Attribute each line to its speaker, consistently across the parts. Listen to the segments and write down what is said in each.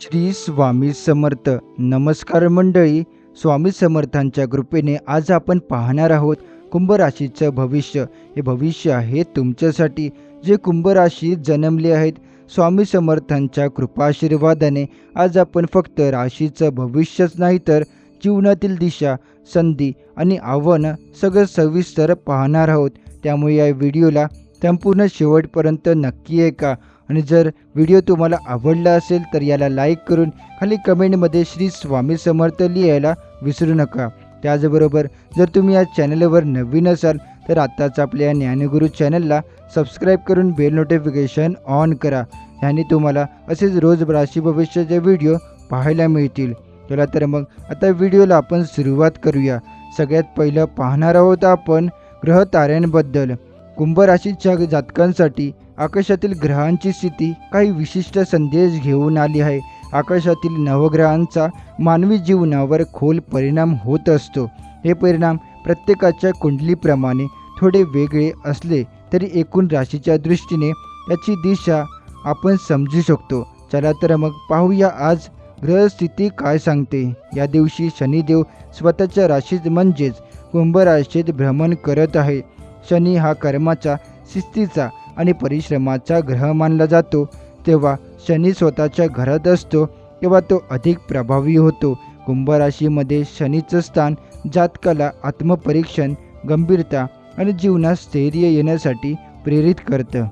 Speaker 1: श्री स्वामी समर्थ. नमस्कार मंडळी. स्वामी समर्थांच्या कृपेने आज आपण पाहणार आहोत कुंभ राशीचं भविष्य. हे भविष्य आहे तुमच्यासाठी जे कुंभ राशीत जन्मले आहेत. स्वामी समर्थांच्या कृपाशीर्वादाने आज आपण फक्त राशीचं भविष्यच नाही तर जीवनातील दिशा, संधी आणि आव्हानं सगळं सविस्तर पाहणार आहोत. त्यामुळे या व्हिडिओला संपूर्ण शेवटपर्यंत नक्की ऐका. आणि जर व्हिडिओ तुम्हाला आवडला असेल तर याला लाईक करून खाली कमेंटमध्ये श्री स्वामी समर्थ लिहायला विसरू नका. त्याचबरोबर जर तुम्ही या चॅनलवर नवीन असाल तर आत्ताच आपल्या ज्ञानगुरू चॅनलला सबस्क्राईब करून बेल नोटिफिकेशन ऑन करा. याने तुम्हाला असेच रोज राशी भविष्याचे व्हिडिओ पाहायला मिळतील. चला तर मग आता व्हिडिओला आपण सुरुवात करूया. सगळ्यात पहिलं पाहणार आहोत आपण ग्रह ताऱ्यांबद्दल. कुंभ राशीच्या जातकांसाठी आकाशातील ग्रहांची स्थिती काही विशिष्ट संदेश घेऊन आली आहे. आकाशातील नवग्रहांचा मानवी जीवनावर खोल परिणाम होत असतो. हे परिणाम प्रत्येकाच्या कुंडलीप्रमाणे थोडे वेगळे असले तरी एकूण राशीच्या दृष्टीने याची दिशा आपण समजू शकतो. चला तर मग पाहूया आज ग्रहस्थिती काय सांगते. या दिवशी शनिदेव स्वतःच्या राशीत म्हणजेच कुंभ राशीत भ्रमण करत आहे. शनी हा कर्माचा, शिस्तीचा आणि परिश्रमाचा ग्रह मानला जातो. तेव्हा शनी स्वतःच्या घरात असतो तेव्हा तो अधिक प्रभावी होतो. कुंभ राशीमध्ये शनीचं स्थान जातकाला आत्मपरीक्षण, गंभीरता आणि जीवनात स्थैर्य येण्यासाठी प्रेरित करतं.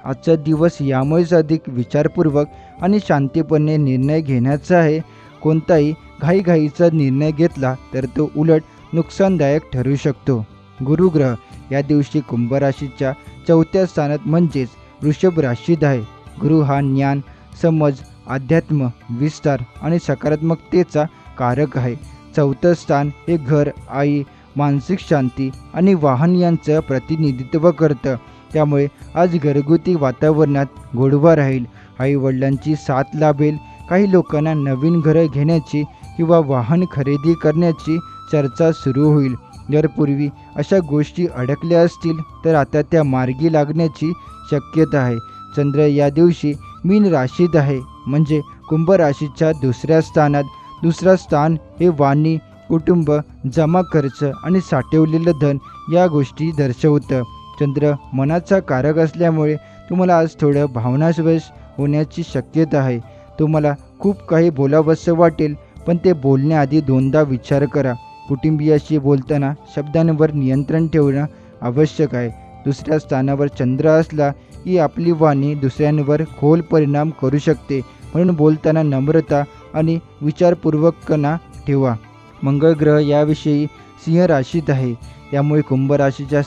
Speaker 1: आजचा दिवस यामुळेच अधिक विचारपूर्वक आणि शांतपणे निर्णय घेण्याचा आहे. कोणताही घाईघाईचा निर्णय घेतला तर तो उलट नुकसानदायक ठरू शकतो. गुरुग्रह या दिवशी कुंभ राशीच्या 4थ्या स्थानात म्हणजेच वृषभ राशीत आहे. गुरु हा ज्ञान, समज, अध्यात्म, विस्तार आणि सकारात्मकतेचा कारक आहे. 4थं स्थान हे घर, आई, मानसिक शांती आणि वाहन यांचं प्रतिनिधित्व करतं. त्यामुळे आज घरगुती वातावरणात गोडवा राहील. आई वडिलांची साथ लाभेल. काही लोकांना नवीन घरं घेण्याची किंवा वाहन खरेदी करण्याची चर्चा सुरू होईल. जर पूर्वी अशा गोष्टी अडकल्या असतील तर आता त्या मार्गी लागण्याची शक्यता आहे. चंद्र या दिवशी मीन राशीत आहे म्हणजे कुंभ राशीच्या 2ऱ्या स्थानात. 2रं स्थान हे वाणी, कुटुंब, जमा खर्च आणि साठवलेलं धन या गोष्टी दर्शवतं. चंद्र मनाचा कारक असल्यामुळे तुम्हाला आज थोडं भावनाविश होण्याची शक्यता आहे. तुम्हाला खूप काही बोलावंसं वाटेल पण ते बोलण्याआधी दोनदा विचार करा. कुटुंबियाशी बोलताना शब्दांवर नियंत्रण ठेवणं आवश्यक आहे. 2ऱ्या स्थानावर चंद्र असला की आपली वाणी दुसऱ्यांवर खोल परिणाम करू शकते. म्हणून बोलताना नम्रता आणि विचारपूर्वकपणा ठेवा. मंगळ ग्रह याविषयी सिंह राशीत आहे. त्यामुळे कुंभ राशीच्या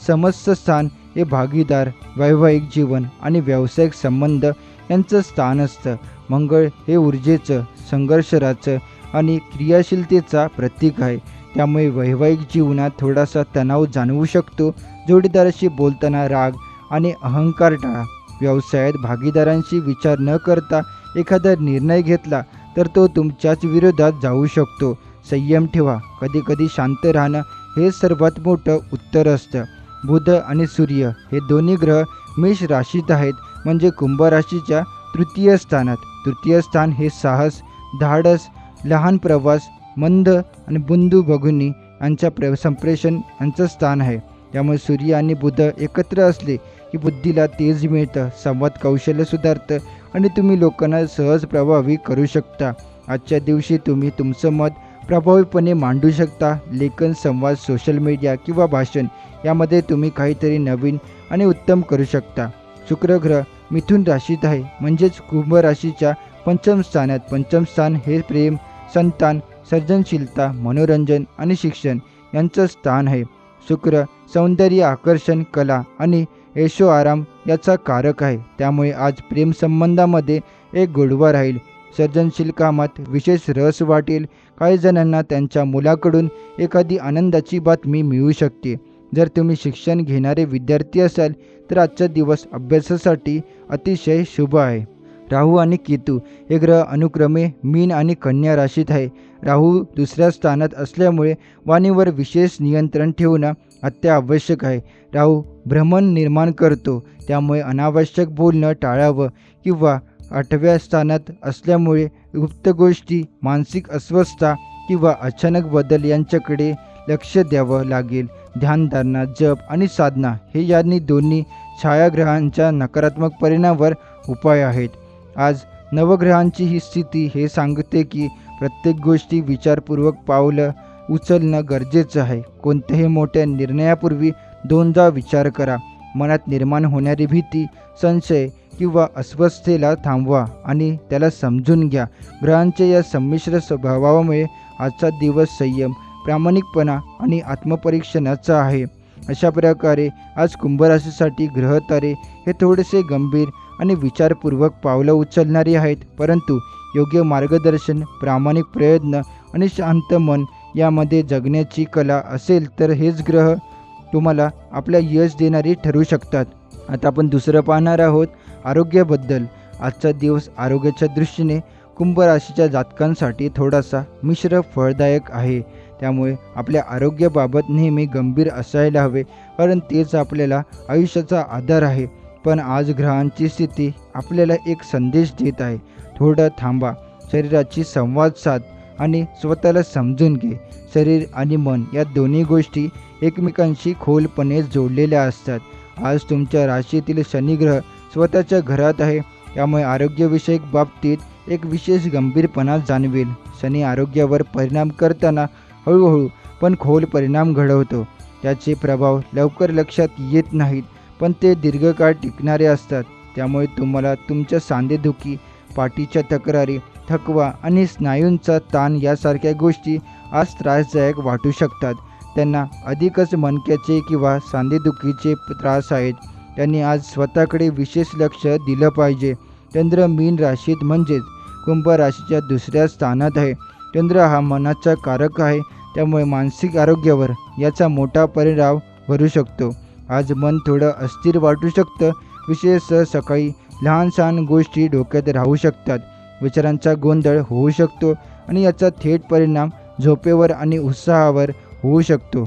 Speaker 1: समस्त स्थान हे भागीदार, वैवाहिक जीवन आणि व्यावसायिक संबंध यांचं स्थान असतं. मंगळ हे ऊर्जेचं, संघर्षाचं आणि क्रियाशीलतेचा प्रतीक आहे. त्यामुळे वैवाहिक जीवनात थोडासा तणाव जाणवू शकतो. जोडीदाराशी बोलताना राग आणि अहंकार टाळा. व्यवसायात भागीदारांशी विचार न करता एखादा निर्णय घेतला तर तो तुमच्याच विरोधात जाऊ शकतो. संयम ठेवा. कधीकधी शांत राहणं हे सर्वात मोठं उत्तर असतं. बुध आणि सूर्य हे दोन्ही ग्रह मेष राशीत आहेत म्हणजे कुंभ राशीच्या 3य स्थानात. 3य स्थान हे साहस, धाडस, लहान प्रवास, मंद आणि बुंदू भगिनी यांच्या संप्रेषण यांचं स्थान आहे. त्यामुळे सूर्य आणि बुध एकत्र असले की बुद्धीला तेज मिळतं, संवाद कौशल्य सुधारतं आणि तुम्ही लोकांना सहज प्रभावी करू शकता. आजच्या दिवशी तुम्ही तुमचं मत प्रभावीपणे मांडू शकता. लेखन, संवाद, सोशल मीडिया किंवा भाषण यामध्ये तुम्ही काहीतरी नवीन आणि उत्तम करू शकता. शुक्र ग्रह मिथुन राशीत आहे म्हणजेच कुंभ राशीच्या 5म स्थानात. 5म स्थान हे प्रेम, संतान, सर्जनशीलता, मनोरंजन आणि शिक्षण यांचं स्थान आहे. शुक्र सौंदर्य, आकर्षण, कला आणि ऐशो आराम याचा कारक आहे. त्यामुळे आज प्रेमसंबंधामध्ये एक गोडवा राहील. सर्जनशील कामात विशेष रस वाटेल. काही जणांना त्यांच्या मुलाकडून एखादी आनंदाची बातमी मिळू शकते. जर तुम्ही शिक्षण घेणारे विद्यार्थी असाल तर आजचा दिवस अभ्यासासाठी अतिशय शुभ आहे. राहू आणि केतू हे ग्रह अनुक्रमे मीन आणि कन्या राशीत आहे. राहू 2ऱ्या स्थानात असल्यामुळे वाणीवर विशेष नियंत्रण ठेवणं अत्यावश्यक आहे. राहू भ्रमण निर्माण करतो त्यामुळे अनावश्यक बोलणं टाळावं किंवा 8व्या स्थानात असल्यामुळे गुप्त गोष्टी, मानसिक अस्वस्थता किंवा अचानक बदल यांच्याकडे लक्ष द्यावं लागेल. ध्यानधारणा, जप आणि साधना हे यांनी दोन्ही छायाग्रहांच्या नकारात्मक परिणामावर उपाय आहेत. आज नवग्रहांची ही स्थिती हे सांगते की प्रत्येक गोष्टी विचारपूर्वक पावलं उचलणं गरजेचं आहे. कोणत्याही मोठ्या निर्णयापूर्वी दोनदा विचार करा. मनात निर्माण होणारी भीती, संशय किंवा अस्वस्थतेला थांबवा आणि त्याला समजून घ्या. ग्रहांच्या या संमिश्र स्वभावामुळे आजचा दिवस संयम, प्रामाणिकपणा आणि आत्मपरीक्षणाचा आहे. अशा प्रकारे आज कुंभ राशीसाठी ग्रहतारे हे थोडेसे गंभीर आणि विचारपूर्वक पावलं उचलणारे आहेत, परंतु योग्य मार्गदर्शन, प्रामाणिक प्रयत्न आणि शांत मन यामध्ये जगण्याची कला असेल तर हेच ग्रह तुम्हाला आपल्या यश देणारे ठरू शकतात. आता आपण दुसरं पाहणार आहोत आरोग्याबद्दल. आजचा दिवस आरोग्याच्या दृष्टीने कुंभ राशीच्या जातकांसाठी थोडासा मिश्र फळदायक आहे. त्यामुळे आपल्या आरोग्याबाबत नेहमी गंभीर असायला हवे, कारण तेच आपल्याला आयुष्याचा आधार आहे. पण आज ग्रहांची स्थिती आपल्याला एक संदेश देत आहे. थोडं थांबा, शरीराची संवाद साध आणि स्वतःला समजून घे. शरीर आणि मन या दोन्ही गोष्टी एकमेकांशी खोलपणे जोडलेल्या असतात. आज तुमच्या राशीतील शनिग्रह स्वतःच्या घरात आहे, त्यामुळे आरोग्यविषयक बाबतीत एक विशेष गंभीरपणा जाणवेल. शनी आरोग्यावर परिणाम करताना हळूहळू पण खोल परिणाम घडवतो. त्याचे प्रभाव लवकर लक्षात येत नाहीत, पण ते दीर्घकाळ टिकणारे असतात. त्यामुळे तुम्हाला तुमच्या सांधेदुखी, पाठीच्या तक्रारी, थकवा आणि स्नायूंचा ताण यासारख्या गोष्टी आज त्रासदायक वाटू शकतात. त्यांना अधिकच मणक्याचे किंवा सांधेदुखीचे त्रास आहेत. त्यांनी आज स्वतःकडे विशेष लक्ष दिलं पाहिजे. चंद्र मीन राशीत म्हणजेच कुंभ राशीच्या दुसऱ्या स्थानात आहे. चंद्र हा मनाचा कारक आहे, त्यामुळे मानसिक आरोग्यावर याचा मोठा परिणाम भरू शकतो. आज मन थोडं अस्थिर वाटू शकतं, विशेषतः सकाळी लहान सहान गोष्टी डोक्यात राहू शकतात. विचारांचा गोंधळ होऊ शकतो आणि याचा थेट परिणाम झोपेवर आणि उत्साहावर होऊ शकतो.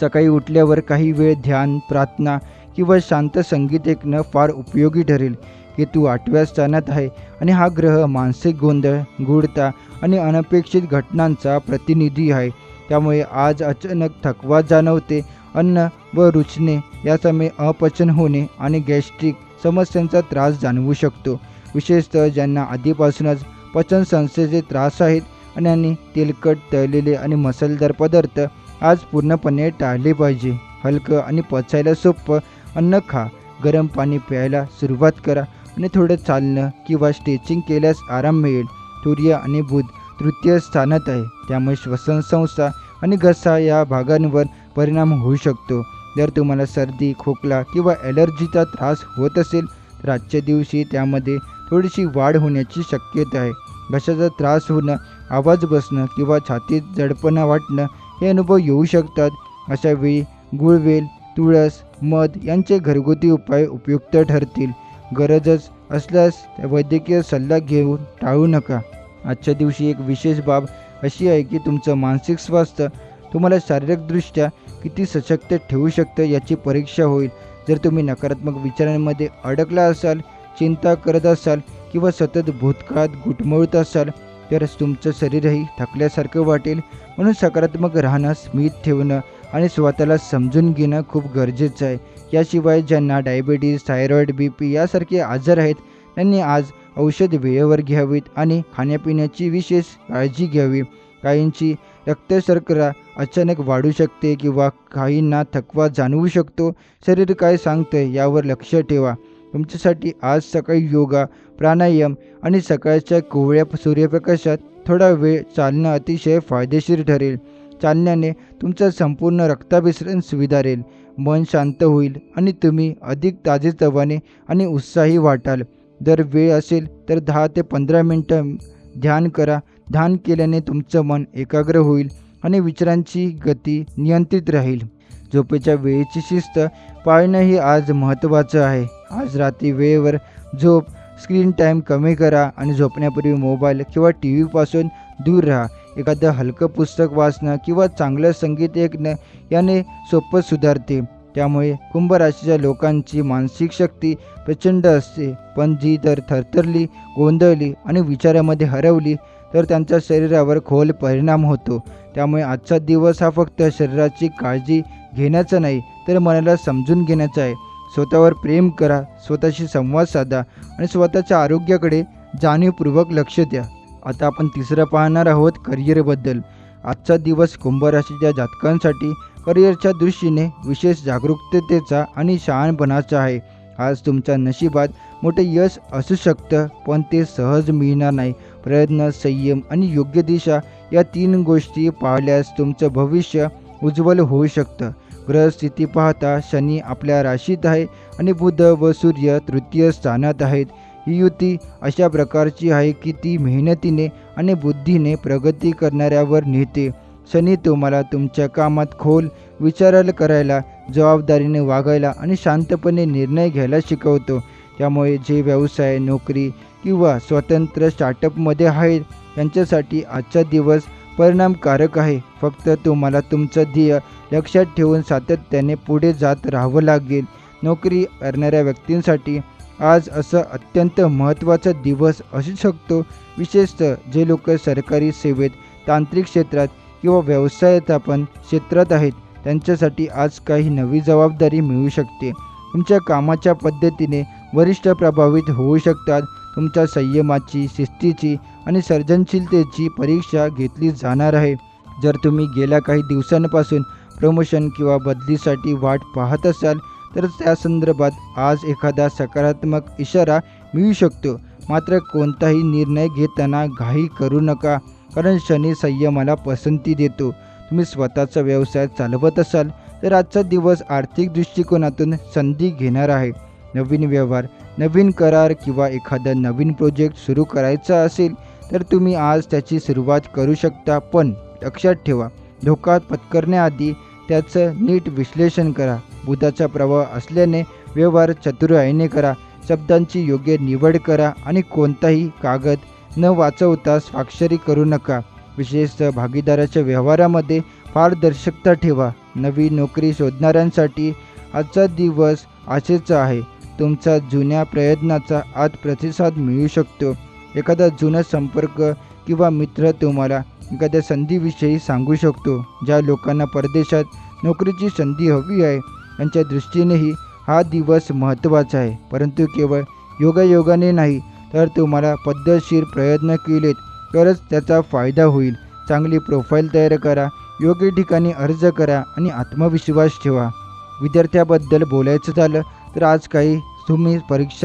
Speaker 1: सकाळी उठल्यावर काही वेळ ध्यान, प्रार्थना किंवा शांत संगीत ऐकणं फार उपयोगी ठरेल. केतू 8व्या स्थानात आहे आणि हा ग्रह मानसिक गोंधळ, गूढता आणि अनपेक्षित घटनांचा प्रतिनिधी आहे. त्यामुळे आज अचानक थकवा जाणवते, अन्न व रुचणे यासमोर अपचन होणे आणि गॅस्ट्रिक समस्यांचा त्रास जाणवू शकतो. विशेषतः ज्यांना आधीपासूनच पचन संस्थेचे त्रास आहेत आणि तेलकट, तळलेले आणि मसालेदार पदार्थ आज पूर्णपणे टाळले पाहिजे. हलकं आणि पचायला सोपं अन्न खा. गरम पाणी प्यायला सुरुवात करा आणि थोडं चालणं किंवा स्ट्रेचिंग केल्यास आराम मिळेल. सूर्य आणि बुध तृतीय स्थानात आहे, त्यामुळे श्वसन संस्था आणि घसा या भागांवर परिणाम होऊ शकतो. जर तुम्हाला सर्दी, खोकला किंवा ॲलर्जीचा त्रास होत असेल तर आजच्या दिवशी त्यामध्ये थोडीशी वाढ होण्याची शक्यता आहे. घशाचा त्रास होणं, आवाज बसणं किंवा छातीत जडपणा वाटणं हे अनुभव येऊ शकतात. अशा वेळी गुळवेल, तुळस, मध यांचे घरगुती उपाय उपयुक्त ठरतील. गरजच असल्यास वैद्यकीय सल्ला घेऊन टाळू नका. आजच्या दिवशी एक विशेष बाब अशी आहे की तुमचं मानसिक स्वास्थ्य तुम्हाला शारीरिकदृष्ट्या किती सशक्त ठेवू शकतं याची परीक्षा होईल. जर तुम्ही नकारात्मक विचारांमध्ये अडकला असाल, चिंता करत असाल किंवा सतत भूतकाळात घुटमळत असाल तर तुमचं शरीरही थकल्यासारखं वाटेल. म्हणून सकारात्मक राहणं, स्मित ठेवणं आणि स्वतःला समजून घेणं खूप गरजेचं आहे. याशिवाय ज्यांना डायबिटीज, थायरॉईड, BP यासारखे आजार आहेत त्यांनी आज औषध वेळेवर घ्यावीत आणि खाण्यापिण्याची विशेष काळजी घ्यावी. काहींची रक्तशर्करा अचानक वाढू शकते किंवा काहींना थकवा जाणवू शकतो. शरीर काय सांगतंय यावर लक्ष ठेवा. तुमच्यासाठी आज सकाळी योगा, प्राणायाम आणि सकाळच्या कोवळ्या सूर्यप्रकाशात थोडा वेळ चालणं अतिशय फायदेशीर ठरेल. चालण्याने तुमचं संपूर्ण रक्ताभिसरण सुधारेल, मन शांत होईल आणि तुम्ही अधिक ताजेतवाने आणि उत्साही वाटाल. जर वेळ असेल तर 10 ते 15 मिनिटं ध्यान करा. ध्यान केल्याने तुमचं मन एकाग्र होईल आणि विचारांची गती नियंत्रित राहील. झोपेच्या वेळेची शिस्त पाळणंही आज महत्त्वाचं आहे. आज रात्री वेळेवर झोप, स्क्रीन टाईम कमी करा आणि झोपण्यापूर्वी मोबाईल किंवा TV दूर राहा. एखादं हलकं पुस्तक वाचणं किंवा चांगलं संगीत ऐकणं याने सोपं सुधारते. त्यामुळे कुंभ राशीच्या लोकांची मानसिक शक्ती प्रचंड असते, पण जी जर थरथरली, गोंधळली आणि विचारामध्ये हरवली तर त्यांच्या शरीरावर खोल परिणाम होतो. त्यामुळे आजचा दिवस हा फक्त शरीराची काळजी घेण्याचा नाही, तर मनाला समजून घेण्याचा आहे. स्वतःवर प्रेम करा, स्वतःशी संवाद साधा आणि स्वतःच्या आरोग्याकडे जाणीवपूर्वक लक्ष द्या. आता आपण तिसरं पाहणार आहोत करिअरबद्दल. आजचा दिवस कुंभ राशीच्या जातकांसाठी करिअरच्या दृष्टीने विशेष जागरूकतेचा आणि शहाणपणाचा आहे. आज तुमच्या नशिबात मोठे यश असू शकतं, पण ते सहज मिळणार नाही. प्रयत्न, संयम आणि योग्य दिशा या 3 गोष्टी पाळल्यास तुमचं भविष्य उज्ज्वल होऊ शकतं. ग्रहस्थिती पाहता शनी आपल्या राशीत आहे आणि बुध व सूर्य तृतीय स्थानात आहेत. ही युती अशा प्रकारची आहे की ती मेहनतीने आणि बुद्धीने प्रगती करणाऱ्यावर नेते. शनी तुम्हाला तुमच्या कामात खोल विचार करायला, जबाबदारीने वागायला आणि शांतपणे निर्णय घ्यायला शिकवतो. त्यामुळे जे व्यवसाय, नोकरी किंवा स्वतंत्र स्टार्टअपमध्ये आहेत त्यांच्यासाठी आजचा दिवस परिणामकारक आहे. फक्त तुम्हाला तुमचं ध्येय लक्षात ठेवून सातत्याने पुढे जात राहावं लागेल. नोकरी करणाऱ्या व्यक्तींसाठी आज असं अत्यंत महत्त्वाचा दिवस असू शकतो. विशेषतः जे लोक सरकारी सेवेत, तांत्रिक क्षेत्रात किंवा व्यवसायात क्षेत्रात आहेत त्यांच्यासाठी आज काही नवी जबाबदारी मिळू शकते. तुमच्या कामाच्या पद्धतीने वरिष्ठ प्रभावित होऊ शकतात. तुमच्या संयमाची, शिस्तीची आणि सर्जनशीलतेची परीक्षा घेतली जाणार आहे. जर तुम्ही गेल्या काही दिवसांपासून प्रमोशन किंवा बदलीसाठी वाट पाहत असाल तर त्या संदर्भात आज एखादा सकारात्मक इशारा मिळू शकतो. मात्र कोणताही निर्णय घेताना घाई करू नका, कारण शनी संयमाला पसंती देतो. तुम्ही स्वतःचा व्यवसाय चालवत असाल तर आजचा दिवस आर्थिक दृष्टिकोनातून संधी घेणार आहे. नवीन व्यवहार, नवीन करार किंवा एखादा नवीन प्रोजेक्ट सुरू करायचा असेल तर तुम्ही आज त्याची सुरुवात करू शकता. पण लक्षात ठेवा, धोका पत्करण्याआधी त्याचं नीट विश्लेषण करा. बुधाचा प्रभाव असल्याने व्यवहार चतुराईने करा, शब्दांची योग्य निवड करा आणि कोणताही कागद न वाचवता स्वाक्षरी करू नका. विशेषतः भागीदाराच्या व्यवहारामध्ये पारदर्शकता ठेवा. नवी नोकरी शोधणाऱ्यांसाठी आजचा दिवस आशेचा आहे. तुमचा जुन्या प्रयत्नाचा आज प्रतिसाद मिळू शकतो. एखादा जुना संपर्क किंवा मित्र तुम्हाला एखाद्या संधीविषयी सांगू शकतो. ज्या लोकांना परदेशात नोकरीची संधी हवी आहे त्यांच्या दृष्टीनेही हा दिवस महत्त्वाचा आहे. परंतु केवळ योगायोगाने नाही, तर तुम्हाला पद्धतशीर प्रयत्न केलेत तरच त्याचा फायदा होईल. चांगली प्रोफाईल तयार करा, योग्य ठिकाणी अर्ज करा आणि आत्मविश्वास ठेवा. विद्यार्थ्याबद्दल बोलायचं झालं तर आज काही तुम्ही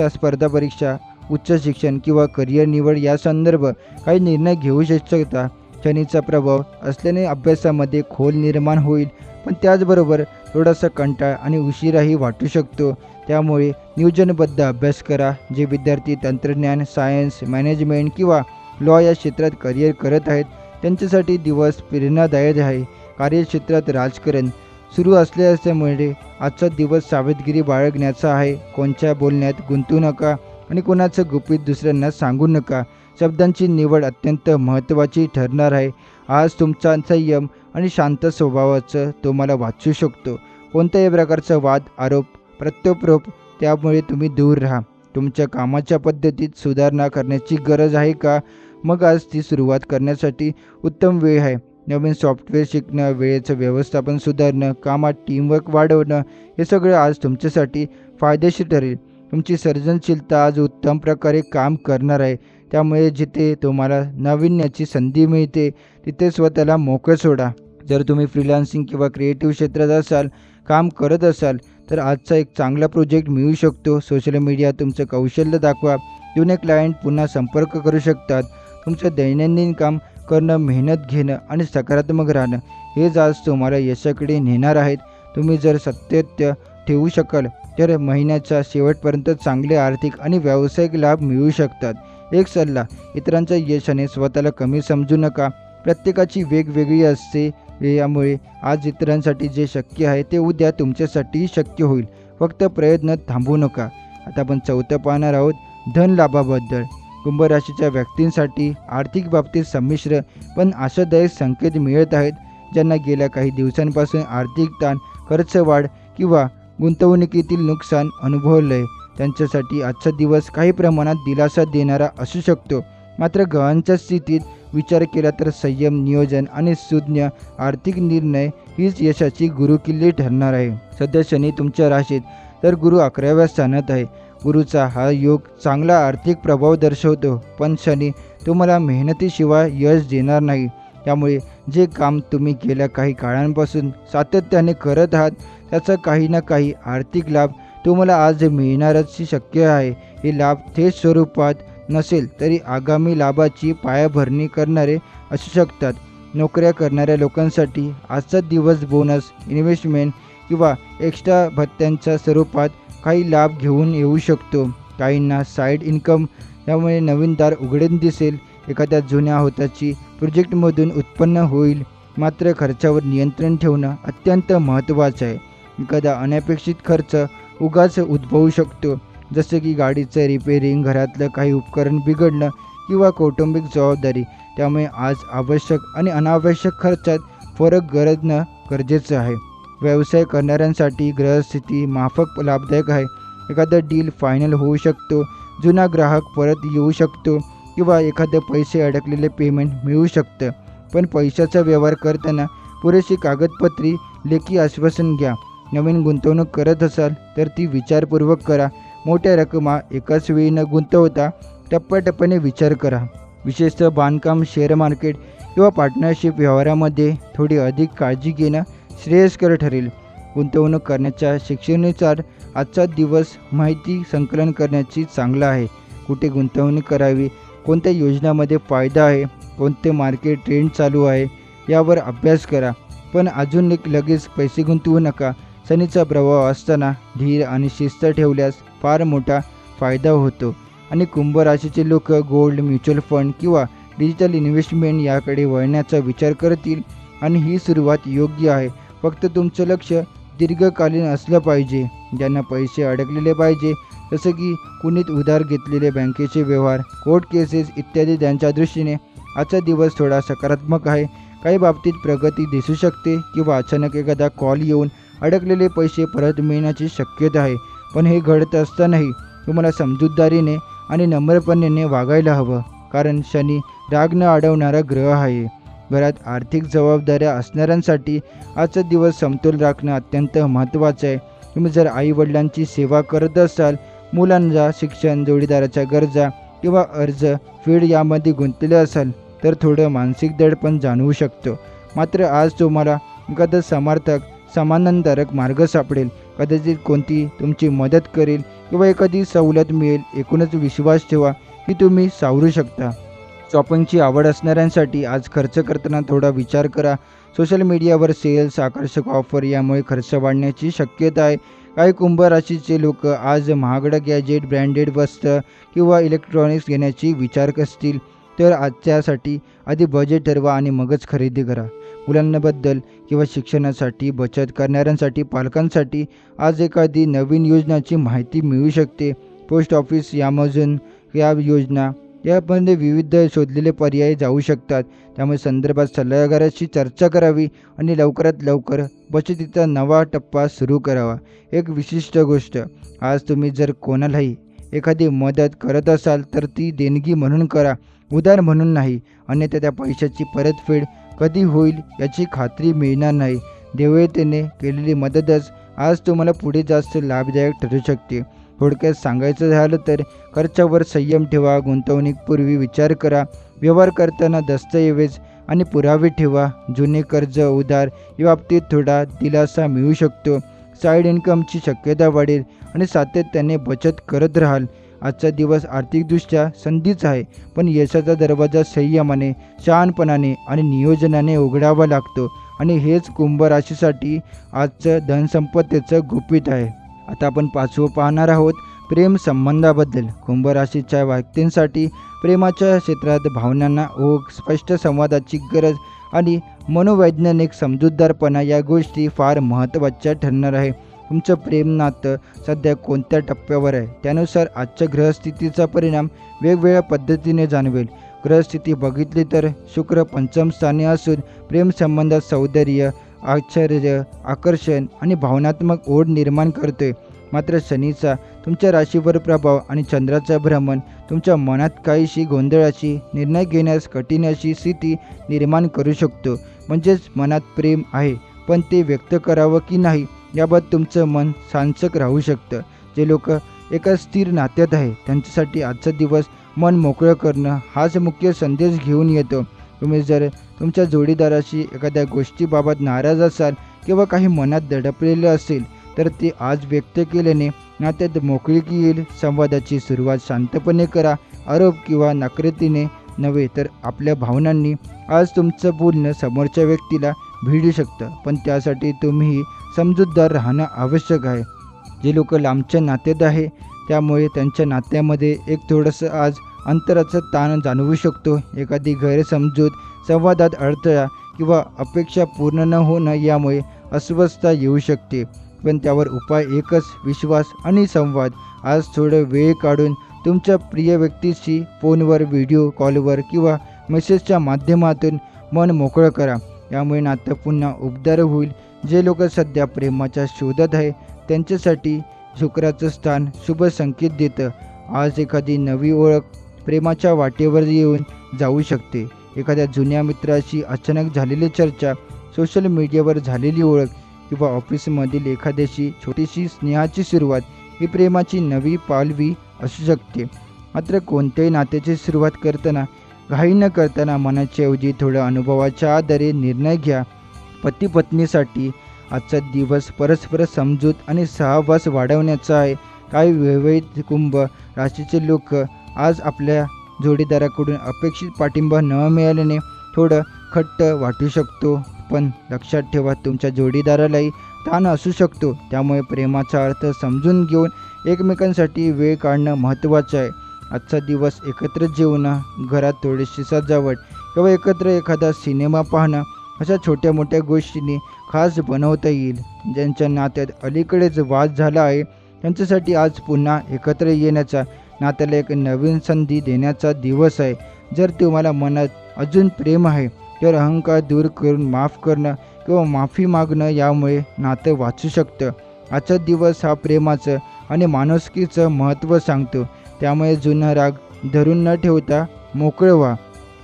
Speaker 1: स्पर्धा परीक्षा, उच्च शिक्षण किंवा करिअर निवड या संदर्भ काही निर्णय घेऊ शकता. शनीचा प्रभाव असल्याने अभ्यासामध्ये खोल निर्माण होईल, पण त्याचबरोबर थोडासा कंटाळ आणि उशिराही वाटू शकतो. त्यामुळे नियोजनबद्ध अभ्यास करा. जे विद्यार्थी तंत्रज्ञान, सायन्स, मॅनेजमेंट किंवा लॉ या क्षेत्रात करिअर करत आहेत त्यांच्यासाठी दिवस प्रेरणादायक आहे. कार्यक्षेत्रात राजकारण सुरू असल्यामुळे आजचा दिवस सावधगिरी बाळगण्याचा आहे. कोणत्या बोलण्यात गुंतू नका आणि कोणाचं गुपित दुसऱ्यांना सांगू नका. शब्दांची निवड अत्यंत महत्त्वाची ठरणार आहे. आज तुमचा संयम आणि शांत स्वभावाचं तुम्हाला वाचू शकतो. कोणत्याही प्रकारचा वाद, आरोप, प्रत्यारोप त्यामुळे तुम्ही दूर राहा. तुमच्या कामाच्या पद्धतीत सुधारणा करण्याची गरज आहे का? मग आज ती सुरुवात करण्यासाठी उत्तम वेळ आहे. नवीन सॉफ्टवेअर शिकणं, वेळेचं व्यवस्थापन सुधारणं, कामात टीमवर्क वाढवणं हे सगळं आज तुमच्यासाठी फायदेशीर ठरेल. तुमची सर्जनशीलता आज उत्तम प्रकारे काम करणार आहे. त्यामुळे जिथे तुम्हाला नाविन्याची संधी मिळते तिथे स्वतःला मोकळं सोडा. जर तुम्ही फ्रीलान्सिंग किंवा क्रिएटिव्ह क्षेत्रात काम करत असाल तर आजचा एक चांगला प्रोजेक्ट मिळू शकतो. सोशल मीडिया तुमचं कौशल्य दाखवा. जुने क्लायंट पुन्हा संपर्क करू शकतात. तुमचं दैनंदिन काम करणं, मेहनत घेणं आणि सकारात्मक राहणं हेच आज तुम्हाला यशाकडे नेणार आहेत. तुम्ही जर सातत्य ठेवू शकाल तर महिन्याच्या शेवटपर्यंत चांगले आर्थिक आणि व्यावसायिक लाभ मिळू शकतात. एक सल्ला, इतरांच्या यशाने स्वतःला कमी समजू नका. प्रत्येकाची वेगवेगळी असते. यामुळे आज इतरांसाठी जे शक्य आहे ते उद्या तुमच्यासाठीही शक्य होईल. फक्त प्रयत्न थांबवू नका. आता आपण चौथं पाहणार आहोत धन लाभाबद्दल. कुंभ राशीच्या व्यक्तींसाठी आर्थिक बाबतीत संमिश्र पण आशादायक संकेत मिळत आहेत. ज्यांना गेल्या काही दिवसांपासून आर्थिक ताण, खर्च वाढ किंवा गुंतवणुकीतील नुकसान अनुभवलंय त्यांच्यासाठी आजचा दिवस काही प्रमाणात दिलासा देणारा असू शकतो. मात्र ग्रहांच्या स्थितीत विचार केला तर संयम, नियोजन आणि सुज्ञ आर्थिक निर्णय हीच यशाची गुरुकिल्ली ठरणार आहे. सध्या शनी तुमच्या राशीत तर गुरु 11व्या स्थानात आहे. गुरुचा हा योग चांगला आर्थिक प्रभाव दर्शवतो, पण शनी तुम्हाला मेहनतीशिवाय यश देणार नाही. त्यामुळे जे काम तुम्ही गेल्या काही काळांपासून सातत्याने करत आहात त्याचा काही ना काही आर्थिक लाभ तुम्हाला आज मिळणारच शक्य आहे. हे लाभ थेट स्वरूपात नसेल तरी आगामी लाभाची पायाभरणी करणारे असू शकतात. नोकऱ्या करणाऱ्या लोकांसाठी आजचा दिवस बोनस, इन्व्हेस्टमेंट किंवा एक्स्ट्रा भत्त्यांच्या स्वरूपात काही लाभ घेऊन येऊ शकतो. काहींना साईड इन्कम त्यामुळे नवीन दार उघडून दिसेल. एखाद्या जुन्या होताची प्रोजेक्टमधून उत्पन्न होईल. मात्र खर्चावर नियंत्रण ठेवणं अत्यंत महत्त्वाचं आहे. एखादा अनपेक्षित खर्च उगाच उद्भवू शकतो, जसे की गाडीचं रिपेरिंग, घरातलं काही उपकरण बिघडणं किंवा कौटुंबिक जबाबदारी. त्यामुळे आज आवश्यक आणि अनावश्यक खर्चात फरक करणं गरजेचं आहे. व्यवसाय करणाऱ्यांसाठी ग्रहस्थिती माफक लाभदायक आहे. एखादा डील फायनल होऊ शकतो, जुना ग्राहक परत येऊ शकतो किंवा एखादं पैसे अडकलेले पेमेंट मिळू शकतं. पण पैशाचा व्यवहार करताना पुरेशी कागदपत्री, लेखी आश्वासन घ्या. नवीन गुंतवणूक करत असाल तर ती विचारपूर्वक करा. मोठ्या रकमा एकाच वेळी न गुंतवता टप्प्याटप्प्याने विचार करा. विशेषतः बांधकाम, शेअर मार्केट किंवा पार्टनरशिप व्यवहारामध्ये थोडी अधिक काळजी घेणं श्रेयस्कर ठरेल. गुंतवणूक करण्याच्या शिक्षेनुसार आजचा दिवस माहिती संकलन करण्याची चांगला आहे. कुठे गुंतवणूक करावी, कोणत्या योजनामध्ये फायदा आहे, कोणते मार्केट ट्रेंड चालू आहे यावर अभ्यास करा. पण अजून लगेच पैसे गुंतवू नका. शनीचा प्रभाव असताना धीर आणि शिस्त ठेवल्यास फार मोठा फायदा होतो. आणि कुंभ राशीचे लोक गोल्ड, म्युच्युअल फंड किंवा डिजिटल इन्व्हेस्टमेंट याकडे वळण्याचा विचार करतील आणि ही सुरुवात योग्य आहे. फक्त तुमचं लक्ष दीर्घकालीन असलं पाहिजे. ज्यांना पैसे अडकलेले पाहिजे, जसं की कुणीत उधार घेतलेले बँकेचे व्यवहार, कोर्ट केसेस इत्यादी, त्यांच्या दृष्टीने आजचा दिवस थोडा सकारात्मक आहे. काही बाबतीत प्रगती दिसू शकते किंवा अचानक एखादा कॉल येऊन अडकलेले पैसे परत मिळण्याची शक्यता आहे. पण हे घडत असतानाही तुम्हाला समजूतदारीने आणि नम्रपणे वागायला हवं, कारण शनी राग न अडवणारा ग्रह आहे. घरात आर्थिक जबाबदाऱ्या असणाऱ्यांसाठी आजचा दिवस समतोल राखणं अत्यंत महत्त्वाचं आहे. तुम्ही जर आईवडिलांची सेवा करत असाल, मुलांचा शिक्षण, जोडीदाराच्या गरजा किंवा अर्ज फेड यामध्ये गुंतलेले असाल तर थोडं मानसिक दडपण जाणवू शकतो. मात्र आज तुम्हाला एखादा समर्थक, समाधानकारक मार्ग सापडेल. कदाचित कोणती तुमची मदत करेल किंवा एखादी सवलत मिळेल. एकूणच विश्वास ठेवा की तुम्ही सावरू शकता. शॉपिंगची आवड असणाऱ्यांसाठी आज खर्च करताना थोडा विचार करा. सोशल मीडियावर सेल्स, आकर्षक ऑफर यामुळे खर्च वाढण्याची शक्यता आहे. काही कुंभ राशीचे लोक आज महागडं गॅजेट, ब्रँडेड वस्त्र किंवा इलेक्ट्रॉनिक्स घेण्याची विचार करतील. तर आजच्यासाठी आधी बजेट ठरवा आणि मगच खरेदी करा. मुलांबद्दल किंवा शिक्षणासाठी बचत करणाऱ्यांसाठी, पालकांसाठी आज एखादी नवीन योजनाची माहिती मिळू शकते. पोस्ट ऑफिस, ॲमेझॉन या योजना यामध्ये विविध शोधलेले पर्याय जाऊ शकतात. त्यामुळे संदर्भात सल्लागाराशी चर्चा करावी आणि लवकरात लवकर बचतीचा नवा टप्पा सुरू करावा. एक विशिष्ट गोष्ट, आज तुम्ही जर कोणालाही एखादी मदत करत असाल तर ती देणगी म्हणून करा, उधार म्हणून नाही. अन्यथा त्या पैशाची परतफेड कधी होईल याची खात्री मिळणार नाही. देवतेने केलेली मदतच आज तुम्हाला पुढे जास्त लाभदायक ठरू शकते. थोडक्यात सांगायचं झालं तर खर्चावर संयम ठेवा, गुंतवणुकीपूर्वी विचार करा, व्यवहार करताना दस्तऐवज आणि पुरावे ठेवा. जुने कर्ज, उधार या बाबतीत थोडा दिलासा मिळू शकतो. साईड इन्कमची शक्यता वाढेल आणि सातत्याने बचत करत राहाल. आजचा दिवस आर्थिकदृष्ट्या संधीच आहे, पण यशाचा दरवाजा संयमाने, शहाणपणाने आणि नियोजनाने उघडावा लागतो. आणि हेच कुंभ राशीसाठी आजचं धनसंपत्तीचं गुपित आहे. आता आपण पाचवं पाहणार आहोत प्रेम संबंधाबद्दल. कुंभ राशीच्या व्यक्तींसाठी प्रेमाच्या क्षेत्रात भावनांना ओघ, स्पष्ट संवादाची गरज आणि मनोवैज्ञानिक समजूतदारपणा या गोष्टी फार महत्त्वाच्या ठरणार आहे. तुमचं प्रेम नातं सध्या कोणत्या टप्प्यावर आहे त्यानुसार आजच्या ग्रहस्थितीचा परिणाम वेगवेगळ्या पद्धतीने जाणवेल. ग्रहस्थिती बघितली तर शुक्र पंचम स्थानी असून प्रेम संबंधात सौंदर्य आश्चर्य, आकर्षण आणि भावनात्मक ओढ निर्माण करतोय. मात्र शनीचा तुमच्या राशीवर प्रभाव आणि चंद्राचा भ्रमण तुमच्या मनात काहीशी गोंधळाची, निर्णय घेण्यास कठीण अशी स्थिती निर्माण करू शकतो. म्हणजेच मनात प्रेम आहे, पण ते व्यक्त करावं की नाही याबाबत तुमचं मन साचक राहू शकतं. जे लोक एका स्थिर नात्यात आहे त्यांच्यासाठी आजचा दिवस मन मोकळं करणं हाच मुख्य संदेश घेऊन येतो. तुम्ही जर तुमच्या जोडीदाराशी एखाद्या गोष्टीबाबत नाराज असाल किंवा काही मनात दडपलेलं असेल तर ते आज व्यक्त केल्याने नात्यात मोकळीकी येईल. संवादाची सुरुवात शांतपणे करा. आरोप किंवा नक्करतेने नव्हे तर आपल्या भावनांनी आज तुमचं बोलणं समोरच्या व्यक्तीला भिडू शकतं, पण त्यासाठी तुम्हीही समजूतदार राहणं आवश्यक आहे. जे लोक लांबच्या नात्यात आहे त्यामुळे त्यांच्या नात्यामध्ये एक थोडंसं आज अंतराचा ताण जाणवू शकतो. एखादी गैरसमजूत, संवादात अडथळा किंवा अपेक्षा पूर्ण न होणं यामुळे अस्वस्थता येऊ शकते. पण त्यावर उपाय एकच, विश्वास आणि संवाद. आज थोडं वेळ काढून तुमच्या प्रिय व्यक्तीशी फोनवर, व्हिडिओ कॉलवर किंवा मेसेजच्या माध्यमातून मन मोकळं करा. यामुळे नातं पुन्हा उबदार होईल. जे लोक सध्या प्रेमाच्या शोधात आहे त्यांच्यासाठी शुक्राचं स्थान शुभ संकेत देतं. आज एखादी नवी ओळख प्रेमाच्या वाटेवर येऊन जाऊ शकते. एखाद्या जुन्या मित्राशी अचानक झालेली चर्चा, सोशल मीडियावर झालेली ओळख किंवा ऑफिसमधील एखाद्याशी छोटीशी स्नेहाची सुरुवात ही प्रेमाची नवी पालवी असू शकते. मात्र कोणत्याही नात्याची सुरुवात करताना घाई न करताना मनाच्या ऐवजी थोडं अनुभवाच्या आधारे निर्णय घ्या. पती पत्नीसाठी आजचा दिवस परस्पर समजूत आणि सहवास वाढवण्याचा आहे. काही विवाहित कुंभ राशीचे लोक आज आपल्या जोडीदाराकडून अपेक्षित पाठिंबा न मिळाल्याने थोडं खट्ट वाटू शकतो, पण लक्षात ठेवा तुमच्या जोडीदारालाही ताण असू शकतो. त्यामुळे प्रेमाचा अर्थ समजून घेऊन एकमेकांसाठी वेळ काढणं महत्त्वाचं आहे. आजचा दिवस एकत्र जेवणं, घरात थोडीशी सजावट किंवा एकत्र एखादा सिनेमा पाहणं अशा छोट्या मोठ्या गोष्टींनी खास बनवता येईल. ज्यांच्या नात्यात अलीकडेच वाद झाला आहे त्यांच्यासाठी आज पुन्हा एकत्र येण्याचा, नात्याला एक नवीन संधी देण्याचा दिवस आहे. जर तुम्हाला मनात अजून प्रेम आहे तर अहंकार दूर करून माफ करणं किंवा माफी मागणं यामुळे नातं वाचू शकतं. आजचा दिवस हा प्रेमाचं आणि माणुसकीचं महत्त्व सांगतो. त्यामुळे जुना राग धरून न ठेवता मोकळं व्हा.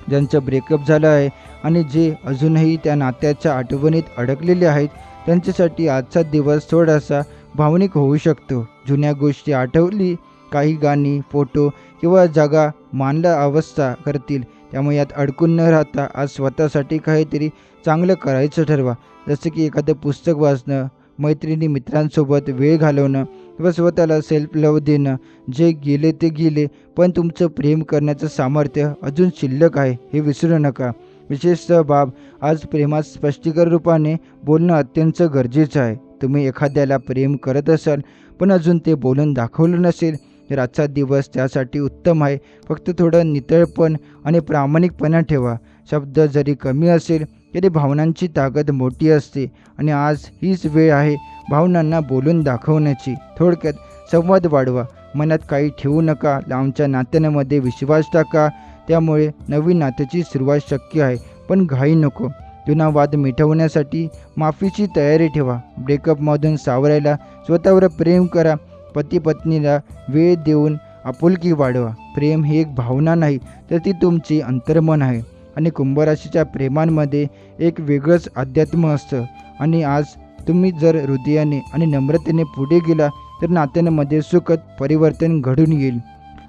Speaker 1: ज्यांचं ब्रेकअप झालं आहे आणि जे अजूनही त्या नात्याच्या आठवणीत अडकलेले आहेत त्यांच्यासाठी आजचा दिवस थोडासा भावनिक होऊ शकतो. जुन्या गोष्टी आठवली, काही गाणी, फोटो किंवा जागा मानला अवस्था करतील. त्यामुळे यात अडकून न राहता आज स्वतःसाठी काहीतरी चांगलं करायचं ठरवा. जसं की एखादं पुस्तक वाचणं, मैत्रिणी मित्रांसोबत वेळ घालवणं किंवा स्वतःला सेल्फ लव्ह देणं. जे गेले ते गेले, पण तुमचं प्रेम करण्याचं सामर्थ्य अजून शिल्लक आहे हे विसरू नका. विशेषतः बाब, आज प्रेमात स्पष्टीकरण रूपाने बोलणं अत्यंत गरजेचं आहे. तुम्ही एखाद्याला प्रेम करत असाल पण अजून ते बोलून दाखवलं नसेल तर आजचा दिवस त्यासाठी उत्तम आहे. फक्त थोडं नितळपण आणि प्रामाणिकपणा ठेवा. शब्द जरी कमी असेल तरी भावनांची ताकद मोठी असते आणि आज हीच वेळ आहे भावनांना बोलून दाखवण्याची. थोडक्यात संवाद वाढवा, मनात काही ठेवू नका, लांबच्या नात्यांमध्ये विश्वास टाका. त्यामुळे नवीन नात्याची सुरुवात शक्य आहे, पण घाई नको. जुना वाद मिटवण्यासाठी माफीची तयारी ठेवा. ब्रेकअपमधून सावरायला स्वतःवर प्रेम करा. पती पत्नीला वेळ देऊन आपुलकी वाढवा. प्रेम ही एक भावना नाही तर ती तुमची अंतर्मन आहे आणि कुंभराशीच्या प्रेमांमध्ये एक वेगळंच अध्यात्म असतं. आणि आज तुम्ही जर हृदयाने आणि नम्रतेने पुढे गेला तर नात्यांमध्ये सुखद परिवर्तन घडून येईल.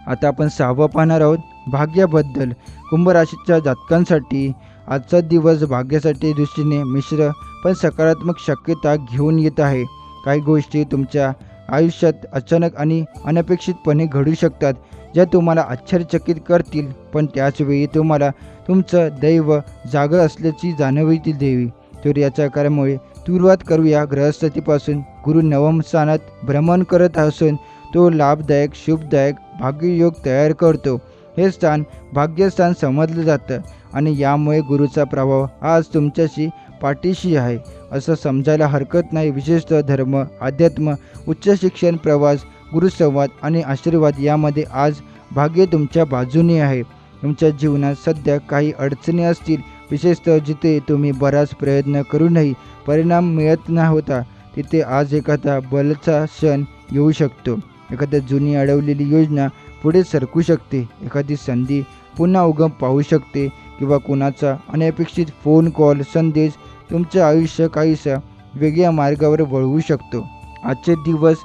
Speaker 1: आता आपण 6वं पाहणार आहोत भाग्याबद्दल. कुंभराशीच्या जातकांसाठी आजचा दिवस भाग्यासाठी दृष्टीने मिश्र पण सकारात्मक शक्यता घेऊन येत आहे. काही गोष्टी तुमच्या आयुष्यात अचानक आणि अनपेक्षितपणे घडू शकतात ज्या तुम्हाला आश्चर्यचकित करतील, पण त्याचवेळी तुम्हाला तुमचं दैव जागं असल्याची जाणीव देवी. सूर्याच्या कार्यामुळे सुरुवात करूया. ग्रहस्थितीपासून गुरु नवम स्थानात भ्रमण करत असून तो लाभदायक, शुभदायक भाग्ययोग तयार करतो. हे स्थान भाग्यस्थान समजलं जातं आणि यामुळे गुरुचा प्रभाव आज तुमच्याशी पाठीशी आहे असं समजायला हरकत नाही. विशेषतः धर्म, अध्यात्म, उच्च शिक्षण, प्रवास, गुरुसंवाद आणि आशीर्वाद यामध्ये आज भाग्य तुमच्या बाजूने आहे. तुमच्या जीवनात सध्या काही अडचणी असतील, विशेषतः जिथे तुम्ही बराच प्रयत्न करूनही परिणाम मिळत न होता तिथे आज एखादा बलचा क्षण येऊ शकतो. एखादी जुनी अडवलेली योजना पुढे सरकू शकते, एखादी संधी पुन्हा उगम पाहू शकते किंवा कुणाचा अनपेक्षित फोन कॉल संदेश तुमचे आयुष्य काहीसं वेगळ्या मार्गावर वळवू शकतो. आजचे दिवस,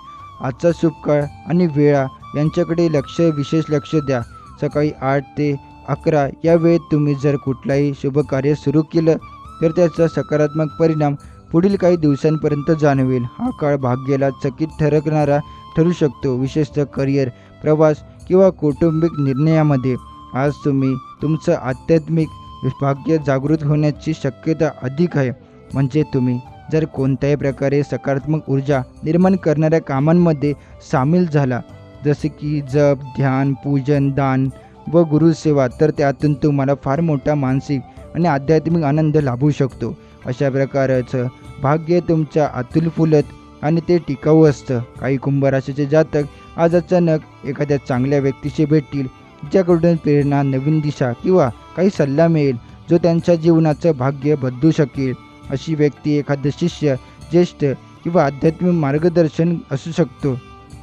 Speaker 1: आजचा शुभ काळ आणि वेळा यांच्याकडे विशेष लक्ष द्या. सकाळी 8 ते 11 या वेळेत तुम्ही जर कुठलाही शुभ कार्य सुरू केलं तर त्याचा सकारात्मक परिणाम पुढील काही दिवसांपर्यंत जाणवेल. हा काळ भाग्याला चकित ठरवणारा ठरू शकतो, विशेषतः करिअर, प्रवास किंवा कौटुंबिक निर्णयामध्ये. आज तुम्ही तुमचं आध्यात्मिक भाग्य जागृत होण्याची शक्यता अधिक आहे. म्हणजे तुम्ही जर कोणत्याही प्रकारे सकारात्मक ऊर्जा निर्माण करणाऱ्या कामांमध्ये सामील झाला, जसे की जप, ध्यान, पूजन, दान व गुरुसेवा, तर त्यातून तुम्हाला फार मोठा मानसिक आणि आध्यात्मिक आनंद लाभू शकतो. अशा प्रकारचं भाग्य तुमच्या आतून फुलत आणि ते टिकाऊ असतं. काही कुंभ राशीचे जातक आज अचानक एखाद्या चांगल्या व्यक्तीशी भेटतील, ज्याकडून प्रेरणा, नवीन दिशा किंवा काही सल्ला मिळेल जो त्यांच्या जीवनाचं भाग्य बदलू शकेल. अशी व्यक्ती एखादा शिष्य, ज्येष्ठ किंवा आध्यात्मिक मार्गदर्शन असू शकतो.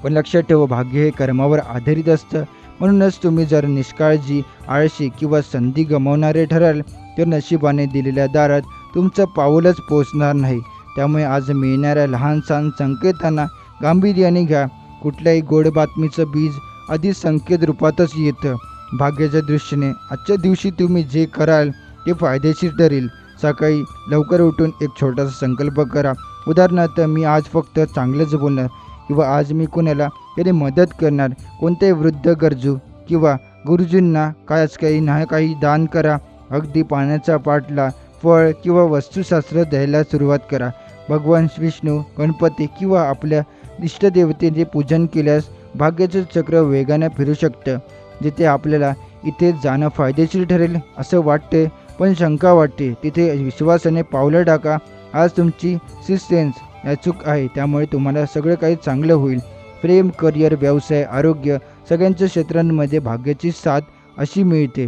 Speaker 1: पण लक्षात ठेवा, भाग्य हे कर्मावर आधारित असतं. म्हणूनच तुम्ही जर निष्काळजी, आळशी किंवा संधी गमावणारे ठराल तर नशिबाने दिलेल्या दारात तुमचं पाऊलच पोचणार नाही. त्यामुळे आज मिळणाऱ्या लहान सहान संकेतांना गांभीर्याने घ्या. कुठल्याही गोड बातमीचं बीज आधी संकेत रूपातच येतं. भाग्याच्या दृष्टीने आजच्या दिवशी तुम्ही जे कराल ते फायदेशीर ठरेल. सकाळी लवकर उठून एक छोटासा संकल्प करा. उदाहरणार्थ, मी आज फक्त चांगलंच बोलणार किंवा आज मी कोणाला तरी मदत करणार. कोणत्याही वृद्ध, गरजू किंवा गुरुजींना काही दान करा. अगदी पाण्याचा बाटला, फळ किंवा वस्तुशास्त्र द्यायला सुरुवात करा. भगवान विष्णू, गणपती किंवा आपल्या इष्टदेवतेचे पूजन केल्यास भाग्याचं चक्र वेगाने फिरू शकतं. जिथे आपल्याला इथे जाणं फायदेशीर ठरेल असं वाटते पण शंका वाटते, तिथे विश्वासाने पावलं टाका. आज तुमची सिस्टेन्स अचूक आहे, त्यामुळे तुम्हाला सगळं काही चांगलं होईल. प्रेम, करिअर, व्यवसाय, आरोग्य सगळ्यांच्या क्षेत्रांमध्ये भाग्याची साथ अशी मिळते.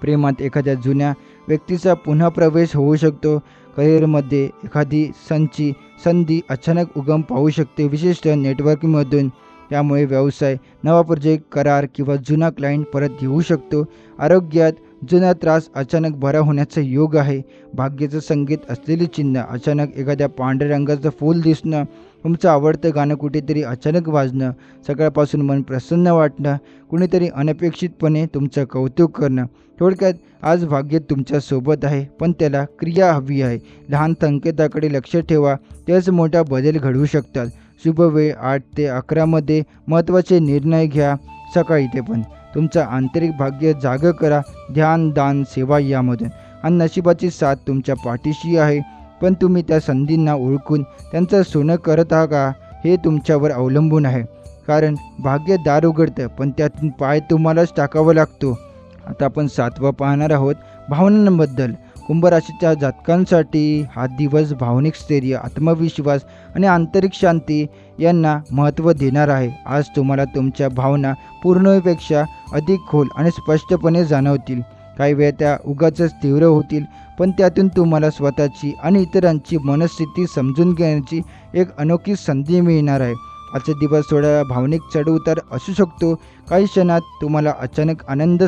Speaker 1: प्रेमात एखाद्या जुन्या व्यक्तीचा पुन्हा प्रवेश होऊ शकतो. करिअरमध्ये एखादी संधी अचानक उगम पाहू शकते, विशेषतः नेटवर्किंगमधून. त्यामुळे व्यवसाय, नवा प्रोजेक्ट, करार किंवा जुना क्लायंट परत येऊ शकतो. आरोग्यात जुना त्रास अचानक बरा होण्याचा योग आहे. भाग्याचं संकेत असलेली चिन्ह, अचानक एखाद्या पांढऱ्या रंगाचं फूल दिसणं, तुमचं आवडतं गाणं कुठेतरी अचानक वाजणं, सकाळपासून मन प्रसन्न वाटणं, कुणीतरी अनपेक्षितपणे तुमचं कौतुक करणं. थोडक्यात आज भाग्य तुमच्या सोबत आहे, पण त्याला क्रिया हवी आहे. लहान संकेताकडे लक्ष ठेवा, तेच मोठा बदल घडवू शकतात. शुभ वेळ 8 ते 11 मध्ये महत्त्वाचे निर्णय घ्या. सकाळी ते पण तुमचं आंतरिक भाग्य जागं करा. ध्यान, दान, सेवा यामधून आणि नशिबाची साथ तुमच्या पाठीशी आहे. पण तुम्ही त्या संधींना ओळखून त्यांचं सोनं करत आहात का, हे तुमच्यावर अवलंबून आहे. कारण भाग्य दार उघडतं, पण त्यातून पाय तुम्हालाच टाकावा लागतो. आता आपण 7वं पाहणार आहोत, भावनांबद्दल. कुंभ राशीच्या जातकांसाठी हा दिवस भावनिक स्थैर्य, आत्मविश्वास आणि आंतरिक शांती यांना महत्त्व देणार आहे. आज तुम्हाला तुमच्या भावना पूर्णपेक्षा अधिक खोल आणि स्पष्टपणे जाणवतील. काही वेळा त्या उगाचच तीव्र होतील, पण त्यातून तुम्हाला स्वतःची आणि इतरांची मनस्थिती समजून घेण्याची एक अनोखी संधी मिळणार आहे. आजचा दिवस थोडा भावनिक चढउतार असू शकतो. काही क्षणात तुम्हाला अचानक आनंद,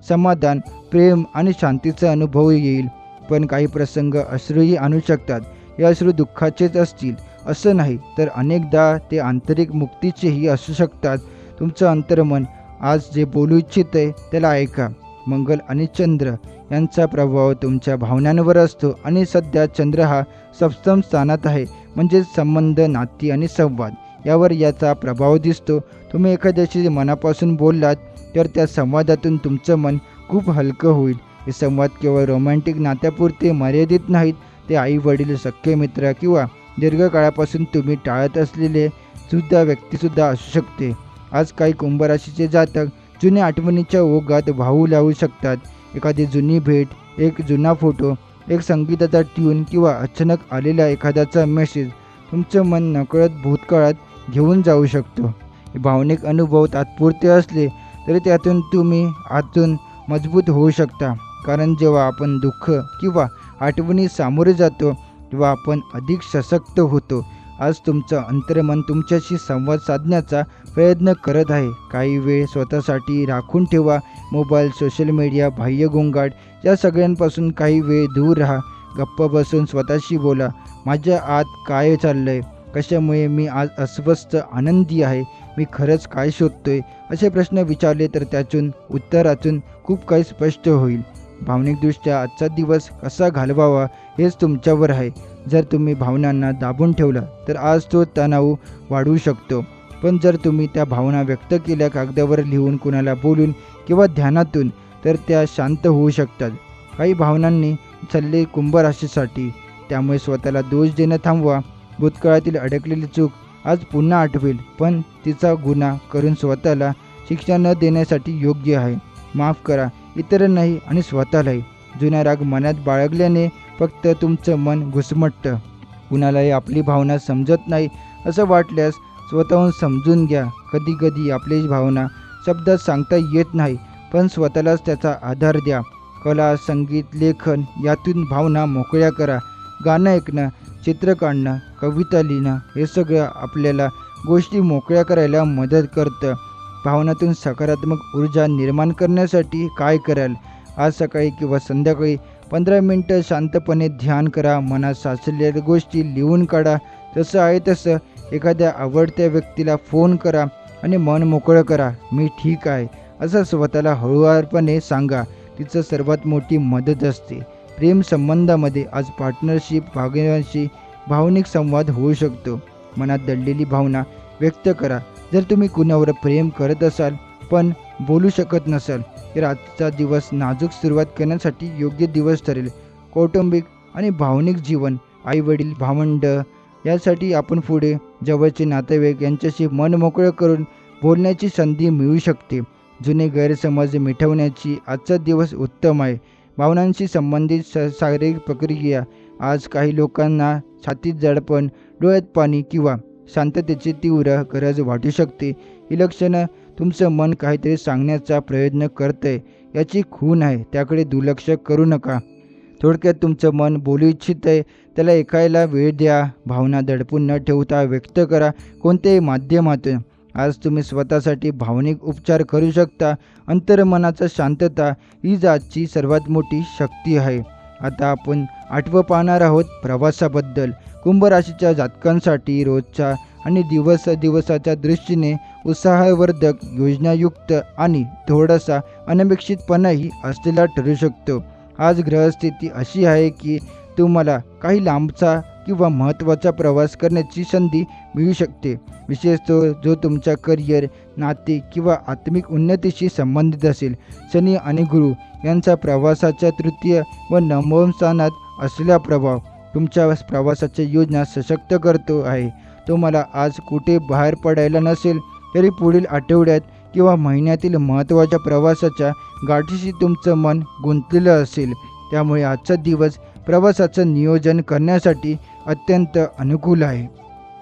Speaker 1: समाधान, प्रेम आणि शांतीचा अनुभव येईल. पण काही प्रसंग अश्रूही आणू शकतात. हे अश्रू दुःखाचेच असतील असं नाही, तर अनेकदा ते आंतरिक मुक्तीचेही असू शकतात. तुमचं अंतर्मन आज जे बोलू इच्छिते त्याला ऐका. मंगल आणि चंद्र यांचा प्रभाव तुमच्या भावनांवर असतो आणि सध्या चंद्र हा सप्तम स्थानात आहे, म्हणजे संबंध, नाती आणि संवाद यावर याचा प्रभाव दिसतो. तुम्ही एखाद्याशी मनापासून बोललात तर त्या संवादातून तुमचं मन खूप हलकं होईल. हे संवाद केवळ रोमॅन्टिक नात्यापुरते मर्यादित नाहीत, ते आई वडील, सख्खे मित्र किंवा दीर्घकाळापासून तुम्ही टाळत असलेले व्यक्तीसुद्धा असू शकते. आज काही कुंभ राशीचे जातक जुन्या आठवणीच्या ओघात वाहू लागू शकतात. एखादी जुनी भेट, एक जुना फोटो, एक संगीताचा ट्यून किंवा अचानक आलेला एखाद्याचा मेसेज तुमचं मन नकळत भूतकाळात घेऊन जाऊ शकतो. हे भावनिक अनुभव तात्पुरते असले तरी त्यातून तुम्ही आतून मजबूत होऊ शकता. कारण जेव्हा आपण दुःख किंवा आठवणी सामोरे जातो तेव्हा आपण अधिक सशक्त होतो. आज तुमचं अंतर्मन तुमच्याशी संवाद साधण्याचा प्रयत्न करत आहे. काही वेळ स्वतःसाठी राखून ठेवा. मोबाईल, सोशल मीडिया, बाह्य गोंगाट या सगळ्यांपासून काही वेळ दूर राहा. गप्प बसून स्वतःशी बोला. माझ्या आत काय चाललंय? कशामुळे मी आज अस्वस्थ आनंदी आहे? मी खरंच काय शोधतोय? असे प्रश्न विचारले तर त्यातून उत्तरातून खूप काही स्पष्ट होईल. भावनिकदृष्ट्या आजचा दिवस कसा घालवावा हेच तुमच्यावर आहे. जर तुम्ही भावनांना दाबून ठेवला तर आज तो तणाव वाढवू शकतो. पण जर तुम्ही त्या भावना व्यक्त केल्या, कागदावर लिहून, कुणाला बोलून किंवा ध्यानातून, तर त्या शांत होऊ शकतात. काही भावनांनी सल्ले कुंभ राशीसाठी. त्यामुळे स्वतःला दोष देणं थांबवा. भूतकाळातील अडकलेली चूक आज पुन्हा आठवेल, पण तिचा गुन्हा करून स्वतःला शिक्षा न देण्यासाठी योग्य आहे. माफ करा, इतरांनाही आणि स्वतःलाही. जुना राग मनात बाळगल्याने फक्त तुमचं मन घुसमटतं. कुणालाही आपली भावना समजत नाही असं वाटल्यास स्वतःहून समजून घ्या. कधी कधी आपली भावना शब्दात सांगता येत नाही, पण स्वतःलाच त्याचा आधार द्या. कला, संगीत, लेखन यातून भावना मोकळ्या करा. गाणं ऐकणं, चित्र काढणं, कविता लिहिणं हे सगळं आपल्याला गोष्टी मोकळ्या करायला मदत करतं. भावनातून सकारात्मक ऊर्जा निर्माण करण्यासाठी काय कराल? आज सकाळी किंवा संध्याकाळी 15 मिनिटं शांतपणे ध्यान करा. मनात साचलेल्या गोष्टी लिहून काढा. जसं आहे तसं एखाद्या आवडत्या व्यक्तीला फोन करा आणि मन मोकळं करा. मी ठीक आहे असं स्वतःला हळूवारपणे सांगा. तिचं सर्वात मोठी मदत असते. प्रेम संबंधामध्ये आज पार्टनरशिप, भावनांशी भावनिक संवाद होऊ शकतो. मनात दडलेली भावना व्यक्त करा. जर तुम्ही कुणावर प्रेम करत असाल पण बोलू शकत नसाल तर आजचा दिवस नाजूक सुरुवात करण्यासाठी योग्य दिवस ठरेल. कौटुंबिक आणि भावनिक जीवन, आई वडील, भावंड यासाठी आपण पुढे जवळचे नातेवाईक यांच्याशी मन मोकळं करून बोलण्याची संधी मिळू शकते. जुने गैरसमज मिटवण्याची आजचा दिवस उत्तम आहे. भावनांशी संबंधित शारीरिक प्रक्रिया. आज काही लोकांना छातीत जडपण, डोळ्यात पाणी किंवा शांततेची तीव्र गरज वाटू शकते. ही लक्षणं तुमचं मन काहीतरी सांगण्याचा प्रयत्न करतंय याची खूण आहे. त्याकडे दुर्लक्ष करू नका. थोडक्यात तुमचं मन बोलू इच्छित आहे, त्याला ऐकायला वेळ द्या. भावना दडपून न ठेवता व्यक्त करा, कोणत्याही माध्यमातून. आज तुम्ही स्वतःसाठी भावनिक उपचार करू शकता. अंतर्मनाचा शांतता हीच आजची सर्वात मोठी शक्ती आहे. आता आपण आठवं पाहणार आहोत प्रवासाबद्दल. कुंभ राशीच्या जातकांसाठी रोजच्या आणि दिवसाच्या दृष्टीने उत्साहवर्धक, योजनायुक्त आणि थोडासा अनपेक्षितपणाही असलेला ठरू शकतो. आज ग्रहस्थिती अशी आहे की तुम्हाला काही लांबचा किंवा महत्त्वाचा प्रवास करण्याची संधी मिळू शकते. विशेषतः जो तुमच्या करिअर, नाते किंवा आत्मिक उन्नतीशी संबंधित असेल. शनी आणि गुरु यांचा प्रवासाच्या तृतीय व नवम स्थानात असलेला प्रभाव तुमच्या प्रवासाची योजना सशक्त करतो आहे. तुम्हाला आज कुठे बाहेर पडायला नसेल तरी पुढील आठवड्यात किंवा महिन्यातील महत्त्वाच्या प्रवासाच्या गाठीशी तुमचं मन गुंतलेलं असेल. त्यामुळे आजचा दिवस प्रवासाचं नियोजन करण्यासाठी अत्यंत अनुकूल आहे.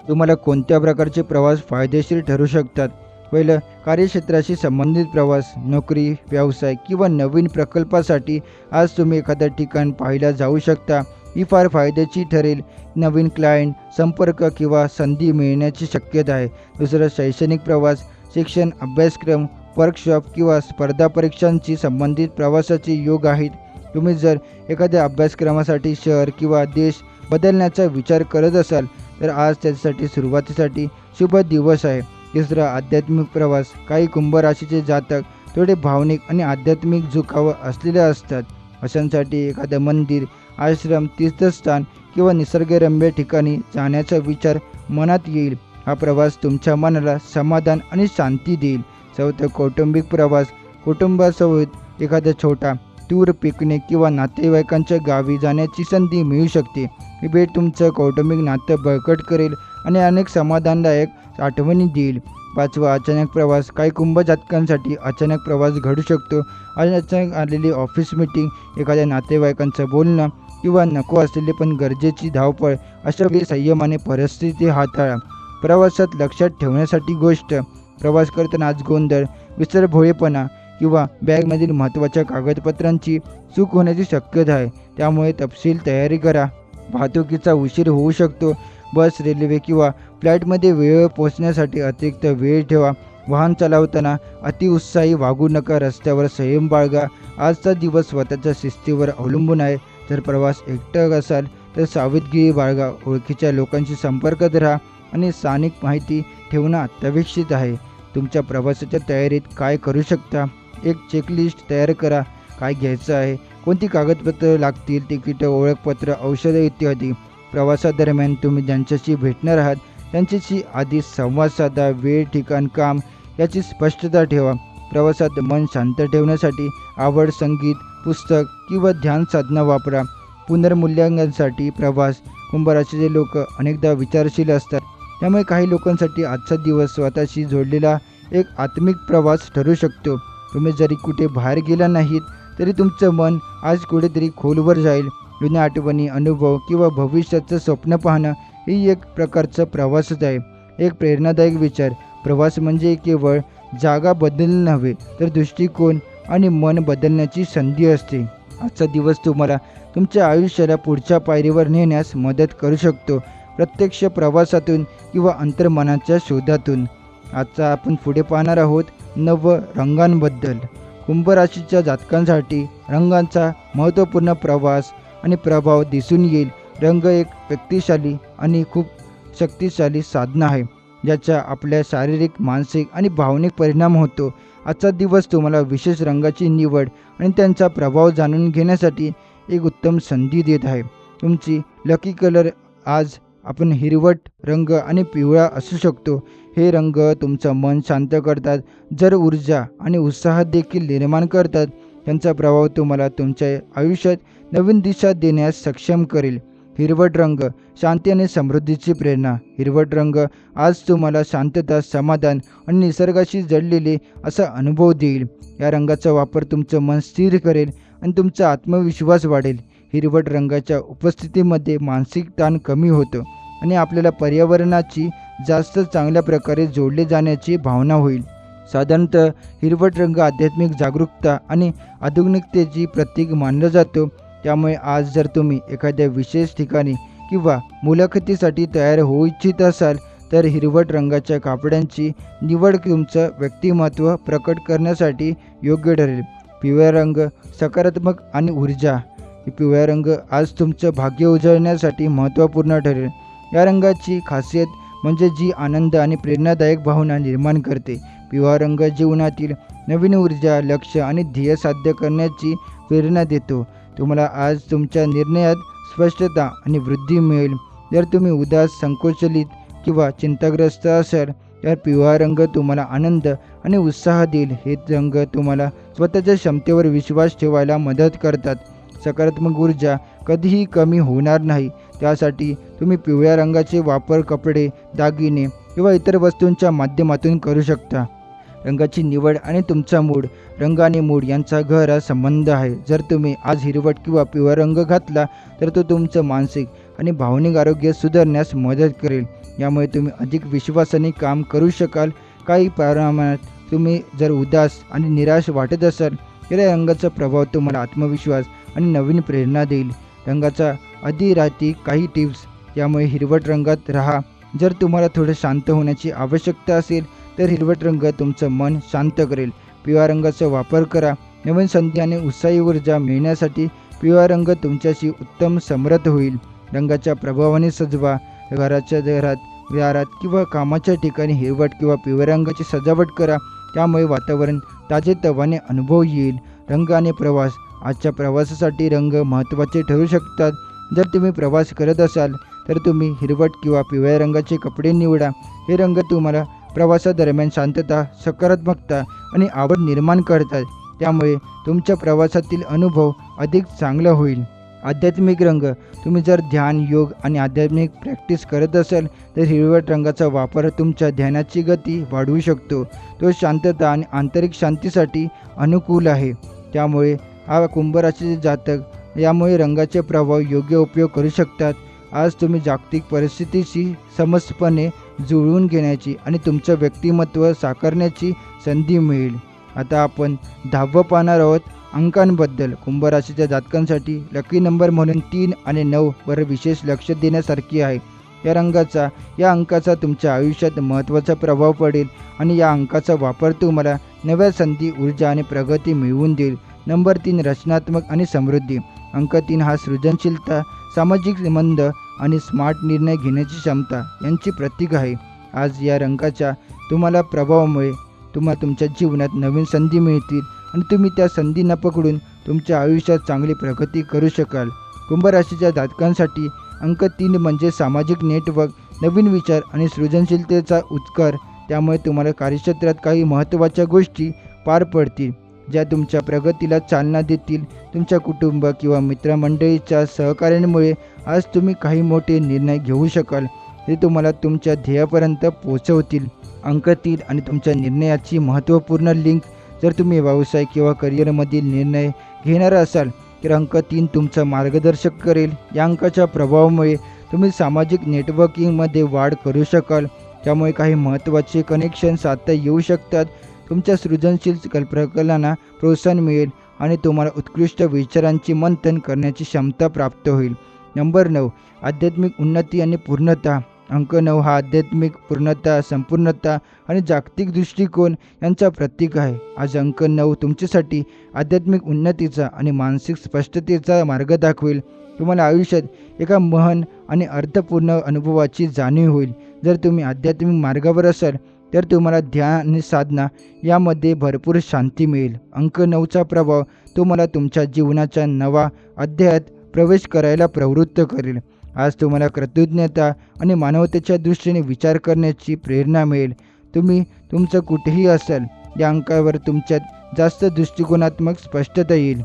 Speaker 1: तुम्हाला कोणत्या प्रकारचे प्रवास फायदेशीर ठरू शकतात? पहिलं, कार्यक्षेत्राशी संबंधित प्रवास. नोकरी, व्यवसाय किंवा नवीन प्रकल्पासाठी आज तुम्ही एखाद्या ठिकाण पाहायला जाऊ शकता. ही फार फायद्याची ठरेल. नवीन क्लायंट, संपर्क किंवा संधी मिळण्याची शक्यता आहे. दुसरं, शैक्षणिक प्रवास. शिक्षण, अभ्यासक्रम, वर्कशॉप किंवा स्पर्धा परीक्षांशी संबंधित प्रवासाचे योग आहेत. तुम्ही जर एखाद्या अभ्यासक्रमासाठी शहर किंवा देश बदलण्याचा विचार करत असाल तर आज त्यासाठी सुरुवातीसाठी शुभ दिवस आहे. तिसरा, आध्यात्मिक प्रवास. काही कुंभ राशीचे जातक थोडे भावनिक आणि आध्यात्मिक झुकाव असलेले असतात. अशांसाठी एखादं मंदिर, आश्रम, तीर्थस्थान किंवा निसर्गरम्य ठिकाणी जाण्याचा विचार मनात येईल. हा प्रवास तुमच्या मनाला समाधान आणि शांती देईल. चौथं, कौटुंबिक प्रवास. कुटुंबासोबत एखादा छोटा टूर, पिकनिक किंवा नातेवाईकांच्या गावी जाण्याची संधी मिळू शकते. ही भेट तुमचं कौटुंबिक नातं बळकट करेल आणि अनेक समाधानदायक आठवणी देईल. पाचवा, अचानक प्रवास. काही कुंभ जातकांसाठी अचानक प्रवास घडू शकतो. अचानक आलेली ऑफिस मीटिंग, एखाद्या नातेवाईकांचं बोलणं किंवा नको असलेले पण गरजेची धावपळ. अशा वेळी संयमाने परिस्थिती हाताळा. प्रवासात लक्षात ठेवण्यासाठी गोष्ट. प्रवास करताना आज गोंधळ, विसरभोळेपणा किंवा बॅगमधील महत्त्वाच्या कागदपत्रांची चूक होण्याची शक्यता आहे, त्यामुळे तपशील तयारी करा. वाहतुकीचा उशीर होऊ शकतो. बस, रेल्वे किंवा फ्लाईटमध्ये वेळेवर पोहोचण्यासाठी अतिरिक्त वेळ ठेवा. वाहन चालवताना अतिउत्साही वागू नका. रस्त्यावर संयम बाळगा. आजचा दिवस स्वतःच्या शिस्तीवर अवलंबून आहे. जर प्रवास एकटा असाल तर सावधगिरी बाळगा. ओळखीच्या लोकांशी संपर्कात राहा आणि स्थानिक माहिती ठेवणं अत्यावश्यक आहे. तुमच्या प्रवासाच्या तयारीत काय करू शकता? एक चेकलिस्ट तयार करा. काय घ्यायचं आहे, कोणती कागदपत्र लागतील, तिकीट, ओळखपत्र, औषधं इत्यादी. प्रवासादरम्यान तुम्ही ज्यांच्याशी भेटणार आहात त्यांच्याशी आधी संवाद साधा. वेळ, ठिकाण, काम याची स्पष्टता ठेवा. प्रवासात मन शांत ठेवण्यासाठी आवड, संगीत, पुस्तक किंवा ध्यान साधना वापरा. पुनर्मूल्यांकनासाठी प्रवास. कुंभ राशीचे लोक अनेकदा विचारशील असतात, त्यामुळे काही लोकांसाठी आजचा दिवस स्वतःशी जोडलेला एक आत्मिक प्रवास ठरू शकतो. तुम्ही जरी कुठे बाहेर गेला नाहीत तरी तुमचं मन आज कुठेतरी खोलवर जाईल. जुन्या आठवणी, अनुभव किंवा भविष्याचं स्वप्न पाहणं ही एक प्रकारचा प्रवासच आहे. एक प्रेरणादायक विचार: प्रवास म्हणजे केवळ जागा बदलणे नव्हे, तर दृष्टिकोन आणि मन बदलण्याची संधी असते. आजचा दिवस तुम्हाला तुमच्या आयुष्याला पुढच्या पायरीवर नेण्यास मदत करू शकतो, प्रत्यक्ष प्रवासातून किंवा अंतर्मनाच्या शोधातून. आजचा आपण पुढे पाहणार आहोत नव रंगांबद्दल. कुंभ राशीच्या जातकांसाठी रंगांचा महत्त्वपूर्ण प्रवास आणि प्रभाव दिसून येईल. रंग एक व्यक्तिशाली आणि खूप शक्तिशाली साधन आहे, ज्याचा आपल्या शारीरिक, मानसिक आणि भावनिक परिणाम होतो. आजचा दिवस तुम्हाला विशेष रंगाची निवड आणि त्यांचा प्रभाव जाणून घेण्यासाठी एक उत्तम संधी देत आहे. तुमची लकी कलर आज आपण हिरवट रंग आणि पिवळा असू शकतो. हे रंग तुमचं मन शांत करतात, जर ऊर्जा आणि उत्साह देखील निर्माण करतात. त्यांचा प्रभाव तुम्हाला तुमच्या आयुष्यात नवीन दिशा देण्यास सक्षम करेल. हिरवट रंग शांती आणि समृद्धीची प्रेरणा. हिरवट रंग आज तुम्हाला शांतता, समाधान आणि निसर्गाशी जडलेले असा अनुभव देईल. या रंगाचा वापर तुमचं मन स्थिर करेल आणि तुमचा आत्मविश्वास वाढेल. हिरवट रंगाच्या उपस्थितीमध्ये मानसिक ताण कमी होतं आणि आपल्याला पर्यावरणाची जास्त चांगल्या प्रकारे जोडले जाण्याची भावना होईल. साधारणतः हिरवट रंग आध्यात्मिक जागरूकता आणि आधुनिकतेची प्रतीक मानला जातो. त्यामुळे आज जर तुम्ही एखाद्या विशेष ठिकाणी किंवा मुलाखतीसाठी तयार होऊ इच्छित असाल तर हिरवट रंगाच्या कापडांची निवड तुमचं व्यक्तिमत्व प्रकट करण्यासाठी योग्य ठरेल. पिवळा रंग सकारात्मक आणि ऊर्जा. पिवळा रंग आज तुमचं भाग्य उजळण्यासाठी महत्त्वपूर्ण ठरेल. या रंगाची खासियत म्हणजे जी आनंद आणि प्रेरणादायक भावना निर्माण करते. पिवळा रंग जीवनातील नवीन ऊर्जा, लक्ष आणि ध्येय साध्य करण्याची प्रेरणा देतो. तुम्हाला आज तुमच्या निर्णयात स्पष्टता आणि वृद्धी मिळेल. जर तुम्ही उदास, संकोचलित किंवा चिंताग्रस्त असाल तर पिवळा रंग तुम्हाला आनंद आणि उत्साह देईल. हे रंग तुम्हाला स्वतःच्या क्षमतेवर विश्वास ठेवायला मदत करतात. सकारात्मक ऊर्जा कधीही कमी होणार नाही. त्यासाठी तुम्ही पिवळ्या रंगाचे वापर कपडे, दागिने किंवा इतर वस्तूंच्या माध्यमातून करू शकता. रंगाची निवड आणि तुमचा मूड. रंग आणि मूड यांचा गहरा संबंध आहे. जर तुम्ही आज हिरवट किंवा पिवळा रंग घातला तर तो तुमचं मानसिक आणि भावनिक आरोग्य सुधारण्यास मदत करेल. यामुळे तुम्ही अधिक विश्वासाने काम करू शकाल. काही प्रमाणात तुम्ही जर उदास आणि निराश वाटत असाल तर या रंगाचा प्रभाव तुम्हाला आत्मविश्वास आणि नवीन प्रेरणा देईल. रंगाचा अधिराती काही टिप्स. यामुळे हिरवट रंगात राहा. जर तुम्हाला थोडं शांत होण्याची आवश्यकता असेल तर हिरवट रंग तुमचं मन शांत करेल. पिवळा रंगाचा वापर करा. नवीन संधी आणि उत्साही ऊर्जा मिळण्यासाठी पिवळा रंग तुमच्याशी उत्तम समर्थ होईल. रंगाच्या प्रभावाने सजवा. घराच्या दारात किंवा कामाच्या ठिकाणी हिरवट किंवा पिवळ्या रंगाची सजावट करा. त्यामुळे वातावरण ताजेतवाने अनुभव येईल. रंग आणि प्रवास. आजच्या प्रवासासाठी रंग महत्त्वाचे ठरू शकतात. जर तुम्ही प्रवास करत असाल तर तुम्ही हिरवट किंवा पिवळ्या रंगाचे कपडे निवडा. हे रंग तुम्हाला प्रवासादरम्यान शांतता, सकारात्मकता आणि आवड निर्माण करतात. त्यामुळे तुमच्या प्रवासातील अनुभव अधिक चांगला होईल. आध्यात्मिक रंग. तुम्ही जर ध्यान, योग आणि आध्यात्मिक प्रॅक्टिस करत असाल तर हिरवट रंगाचा वापर तुमच्या ध्यानाची गती वाढवू शकतो. तो शांतता आणि आंतरिक शांतीसाठी अनुकूल आहे. त्यामुळे हा कुंभ राशीचे जातक यामुळे रंगाचे प्रभाव योग्य उपयोग करू शकतात. आज तुम्ही जागतिक परिस्थितीशी समंजसपणे जुळवून घेण्याची आणि तुमचं व्यक्तिमत्व साकारण्याची संधी मिळेल. आता आपण 10वं पाहणार आहोत अंकांबद्दल. कुंभ राशीच्या जातकांसाठी लकी नंबर म्हणून 3 आणि 9 वर विशेष लक्ष देण्यासारखी आहे. या अंकाचा तुमच्या आयुष्यात महत्त्वाचा प्रभाव पडेल आणि या अंकाचा वापर तुम्हाला नव्या संधी, ऊर्जा आणि प्रगती मिळवून देईल. नंबर 3 रचनात्मक आणि समृद्धी. अंक 3 हा सृजनशीलता, सामाजिक संबंध आणि स्मार्ट निर्णय घेण्याची क्षमता यांची प्रतीक आहे. आज या रंगाच्या तुम्हाला प्रभावामुळे तुम्हाला तुमच्या जीवनात नवीन संधी मिळतील आणि तुम्ही त्या संधींना पकडून तुमच्या आयुष्यात चांगली प्रगती करू शकाल. कुंभ राशीच्या जातकांसाठी अंक 3 म्हणजे सामाजिक नेटवर्क, नवीन विचार आणि सृजनशीलतेचा उत्कर. त्यामुळे तुम्हाला कार्यक्षेत्रात काही महत्त्वाच्या गोष्टी पार पडतील ज्या तुमच्या प्रगतीला चालना देतील. तुमच्या कुटुंब किंवा मित्रमंडळीच्या सहकार्यामुळे आज तुम्ही काही मोठे निर्णय घेऊ शकाल जे तुम्हाला तुमच्या ध्येयापर्यंत पोहोचवतील. अंक 3 आणि तुमच्या निर्णयाची महत्त्वपूर्ण लिंक. जर तुम्ही व्यवसाय किंवा करिअरमधील निर्णय घेणार असाल तर अंक 3 तुमचं मार्गदर्शक करेल. या अंकाच्या प्रभावामुळे तुम्ही सामाजिक नेटवर्किंगमध्ये वाढ करू शकाल. त्यामुळे काही महत्त्वाचे कनेक्शन साधता येऊ शकतात. तुमच्या सृजनशील कल्पकलांना प्रोत्साहन मिळेल आणि तुम्हाला उत्कृष्ट विचारांची मंथन करण्याची क्षमता प्राप्त होईल. नंबर 9 आध्यात्मिक उन्नती आणि पूर्णता. अंक 9 हा आध्यात्मिक पूर्णता, संपूर्णता आणि जागतिक दृष्टिकोन यांचा प्रतीक आहे. आज अंक 9 तुमच्यासाठी आध्यात्मिक उन्नतीचा आणि मानसिक स्पष्टतेचा मार्ग दाखवेल. तुम्हाला आयुष्यात एका महान आणि अर्थपूर्ण अनुभवाची जाणीव होईल. जर तुम्ही आध्यात्मिक मार्गावर असाल तर तुम्हाला ध्यान आणि साधना यामध्ये भरपूर शांती मिळेल. अंक 9चा प्रभाव तुम्हाला तुमच्या जीवनाच्या नवा अध्यायात प्रवेश करायला प्रवृत्त करेल. आज तुम्हाला कृतज्ञता आणि मानवतेच्या दृष्टीने विचार करण्याची प्रेरणा मिळेल. तुम्ही तुमचं कुठेही असाल या अंकावर तुमच्यात जास्त दृष्टिकोनात्मक स्पष्टता येईल.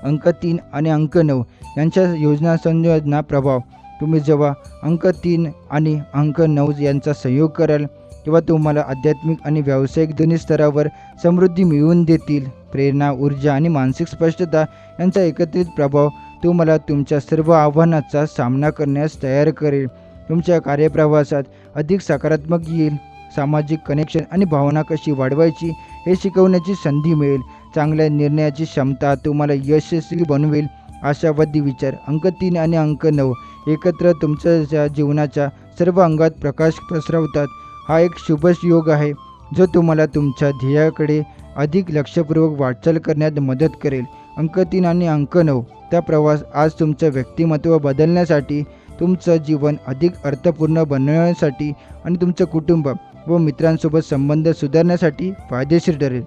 Speaker 1: अंक 3 आणि अंक 9 यांच्या योजना संयोजना प्रभाव. तुम्ही जेव्हा अंक 3 आणि अंक 9 यांचा संयोग कराल तेव्हा तुम्हाला आध्यात्मिक आणि व्यावसायिक दोन्ही स्तरावर समृद्धी मिळवून देतील. प्रेरणा, ऊर्जा आणि मानसिक स्पष्टता यांचा एकत्रित प्रभाव तुम्हाला तुमच्या सर्व आव्हानांचा सामना करण्यास तयार करेल. तुमच्या कार्यप्रवासात अधिक सकारात्मक येईल. सामाजिक कनेक्शन आणि भावना कशी वाढवायची हे शिकवण्याची संधी मिळेल. चांगल्या निर्णयाची क्षमता तुम्हाला यशस्वी बनवेल. आशावादी विचार. अंक 3 आणि अंक 9 एकत्र तुमच्या जीवनाच्या सर्व अंगात प्रकाश पसरवतात. हा एक शुभ योग आहे जो तुम्हाला तुमच्या ध्येयाकडे अधिक लक्षपूर्वक वाटचाल करण्यात मदत करेल. अंक 3 आणि अंक 9 चा प्रवास आज तुमचं व्यक्तिमत्व बदलण्यासाठी, तुमचं जीवन अधिक अर्थपूर्ण बनवण्यासाठी आणि तुमचं कुटुंब व मित्रांसोबत संबंध सुधारण्यासाठी फायदेशीर ठरेल.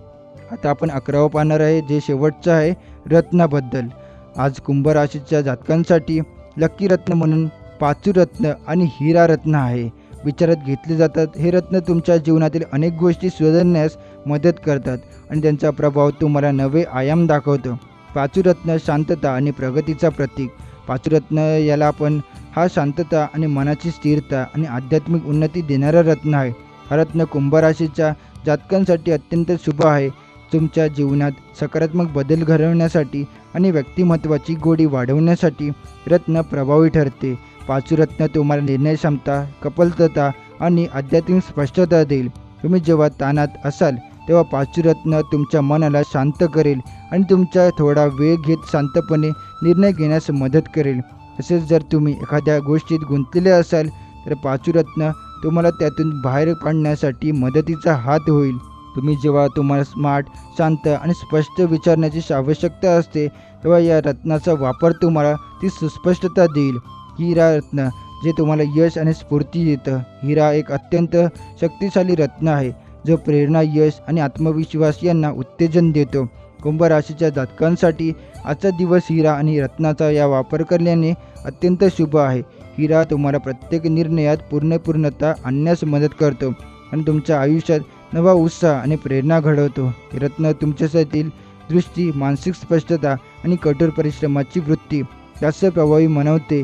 Speaker 1: आता आपण 11वं पाहणार आहे जे शेवटचं आहे रत्नाबद्दल. आज कुंभ राशीच्या जातकांसाठी लकी रत्न म्हणून पाचूरत्न आणि हिरा रत्न आहे विचारात घेतले जातात. हे रत्न तुमच्या जीवनातील अनेक गोष्टी सुधारण्यास मदत करतात आणि त्यांचा प्रभाव तुम्हाला नवे आयाम दाखवतो. पाचूरत्न शांतता आणि प्रगतीचा प्रतीक. पाचूरत्न याला आपण हा शांतता आणि मनाची स्थिरता आणि आध्यात्मिक उन्नती देणारा रत्न आहे. हा रत्न कुंभ राशीच्या जातकांसाठी अत्यंत शुभ आहे. तुमच्या जीवनात सकारात्मक बदल घडवण्यासाठी आणि व्यक्तिमत्वाची गोडी वाढवण्यासाठी रत्न प्रभावी ठरते. पाचूरत्न तुम्हाला निर्णय क्षमता, कपलता आणि आध्यात्मिक स्पष्टता देईल. तुम्ही जेव्हा ताणात असाल तेव्हा पाचूरत्न तुमच्या मनाला शांत करेल आणि तुमचा थोडा वेळ घेत शांतपणे निर्णय घेण्यास मदत करेल. तसेच जर तुम्ही एखाद्या गोष्टीत गुंतलेले असाल तर पाचूरत्न तुम्हाला त्यातून बाहेर काढण्यासाठी मदतीचा हात होईल. जेव्हा तुम्हाला स्मार्ट, शांत आणि स्पष्ट विचारण्याची आवश्यकता असते तेव्हा या रत्नाचा वापर तुम्हाला ती सुस्पष्टता देईल. हिरा रत्न जे तुम्हाला यश आणि स्फूर्ती देतं. हिरा एक अत्यंत शक्तिशाली रत्न आहे जो प्रेरणा, यश आणि आत्मविश्वास यांना उत्तेजन देतो. कुंभ राशीच्या जातकांसाठी आजचा दिवस हिरा आणि रत्नाचा या वापर करण्याने अत्यंत शुभ आहे. हिरा तुम्हाला प्रत्येक निर्णयात पूर्णता आणण्यास मदत करतो आणि तुमच्या आयुष्यात नवा उत्साह आणि प्रेरणा घडवतो. हे रत्न तुमच्यासाठी दृष्टी, मानसिक स्पष्टता आणि कठोर परिश्रमाची वृत्ती जास्त प्रभावी बनवते.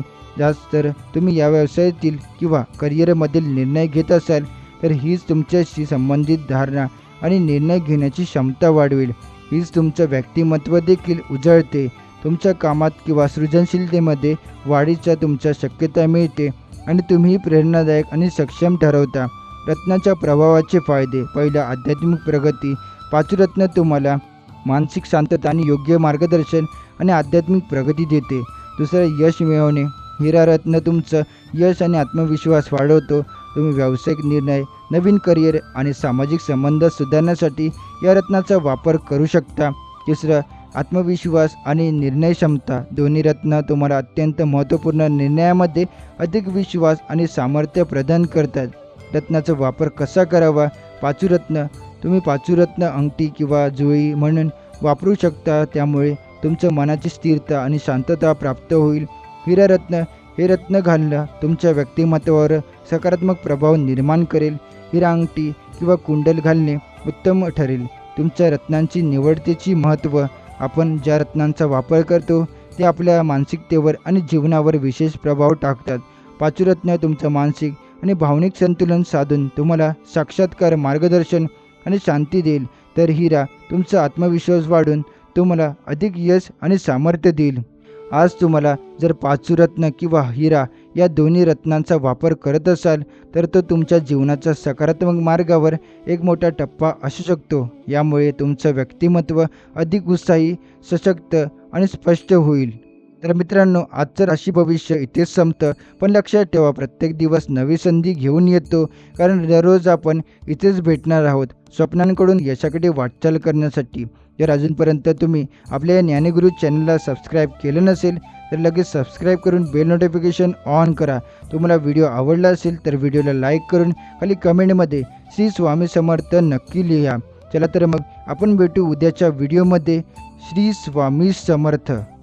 Speaker 1: तर तुम्ही या व्यवसायातील किंवा करिअरमधील निर्णय घेत असाल तर हीच तुमच्याशी संबंधित धारणा आणि निर्णय घेण्याची क्षमता वाढवेल. हीच तुमचं व्यक्तिमत्व देखील उजळते. तुमच्या कामात किंवा सृजनशीलतेमध्ये वाढीच्या तुमच्या शक्यता मिळते आणि तुम्ही प्रेरणादायक आणि सक्षम ठरवता. रत्नाच्या प्रभावाचे फायदे. पहिला, आध्यात्मिक प्रगती. पाचूरत्न तुम्हाला मानसिक शांतता आणि योग्य मार्गदर्शन आणि आध्यात्मिक प्रगती देते. दुसरं, यश मिळवणे. हिरा रत्न तुमचं यश आणि आत्मविश्वास वाढवतो. तुम्ही व्यावसायिक निर्णय, नवीन करिअर आणि सामाजिक संबंध सुधारण्यासाठी या रत्नाचा वापर करू शकता. तिसरं, आत्मविश्वास आणि निर्णय क्षमता. दोन्ही रत्न तुम्हाला अत्यंत महत्त्वपूर्ण निर्णयामध्ये अधिक विश्वास आणि सामर्थ्य प्रदान करतात. रत्नाचा वापर कसा करावा? पाचूरत्न. तुम्ही पाचूरत्न अंगठी किंवा जुळी म्हणून वापरू शकता. त्यामुळे तुमच्या मनाची स्थिरता आणि शांतता प्राप्त होईल. हिरा रत्न. हे रत्न घालणं तुमच्या व्यक्तिमत्त्वावर सकारात्मक प्रभाव निर्माण करेल. हिरा अंगठी किंवा कुंडल घालणे उत्तम ठरेल. तुमच्या रत्नांची निवडतेची महत्त्व. आपण ज्या रत्नांचा वापर करतो ते आपल्या मानसिकतेवर आणि जीवनावर विशेष प्रभाव टाकतात. पाचूरत्न तुमचं मानसिक आणि भावनिक संतुलन साधून तुम्हाला साक्षात्कार, मार्गदर्शन आणि शांती देईल. तर हिरा तुमचा आत्मविश्वास वाढून तुम्हाला अधिक यश आणि सामर्थ्य देईल. आज तुम्हाला जर पाचूरत्न किंवा हिरा या दोन्ही रत्नांचा वापर करत असाल तर तो तुमच्या जीवनाच्या सकारात्मक मार्गावर एक मोठा टप्पा असू शकतो. यामुळे तुमचं व्यक्तिमत्व अधिक उत्साही, सशक्त आणि स्पष्ट होईल. तर मित्रांनो, आजचं राशी भविष्य इथेच संपतं. पण लक्षात ठेवा, प्रत्येक दिवस नवी संधी घेऊन येतो. कारण दररोज आपण इथेच भेटणार आहोत स्वप्नांकडून यशाकडे वाटचाल करण्यासाठी. जर अजूनपर्यंत तुम्ही आपल्या या ज्ञानगुरू चॅनलला सबस्क्राईब केलं नसेल तर लगेच सबस्क्राईब करून बेल नोटिफिकेशन ऑन करा. तुम्हाला व्हिडिओ आवडला असेल तर व्हिडिओला लाईक करून खाली कमेंटमध्ये श्री स्वामी समर्थ नक्की लिहा. चला तर मग आपण भेटू उद्याच्या व्हिडिओमध्ये. श्री स्वामी समर्थ.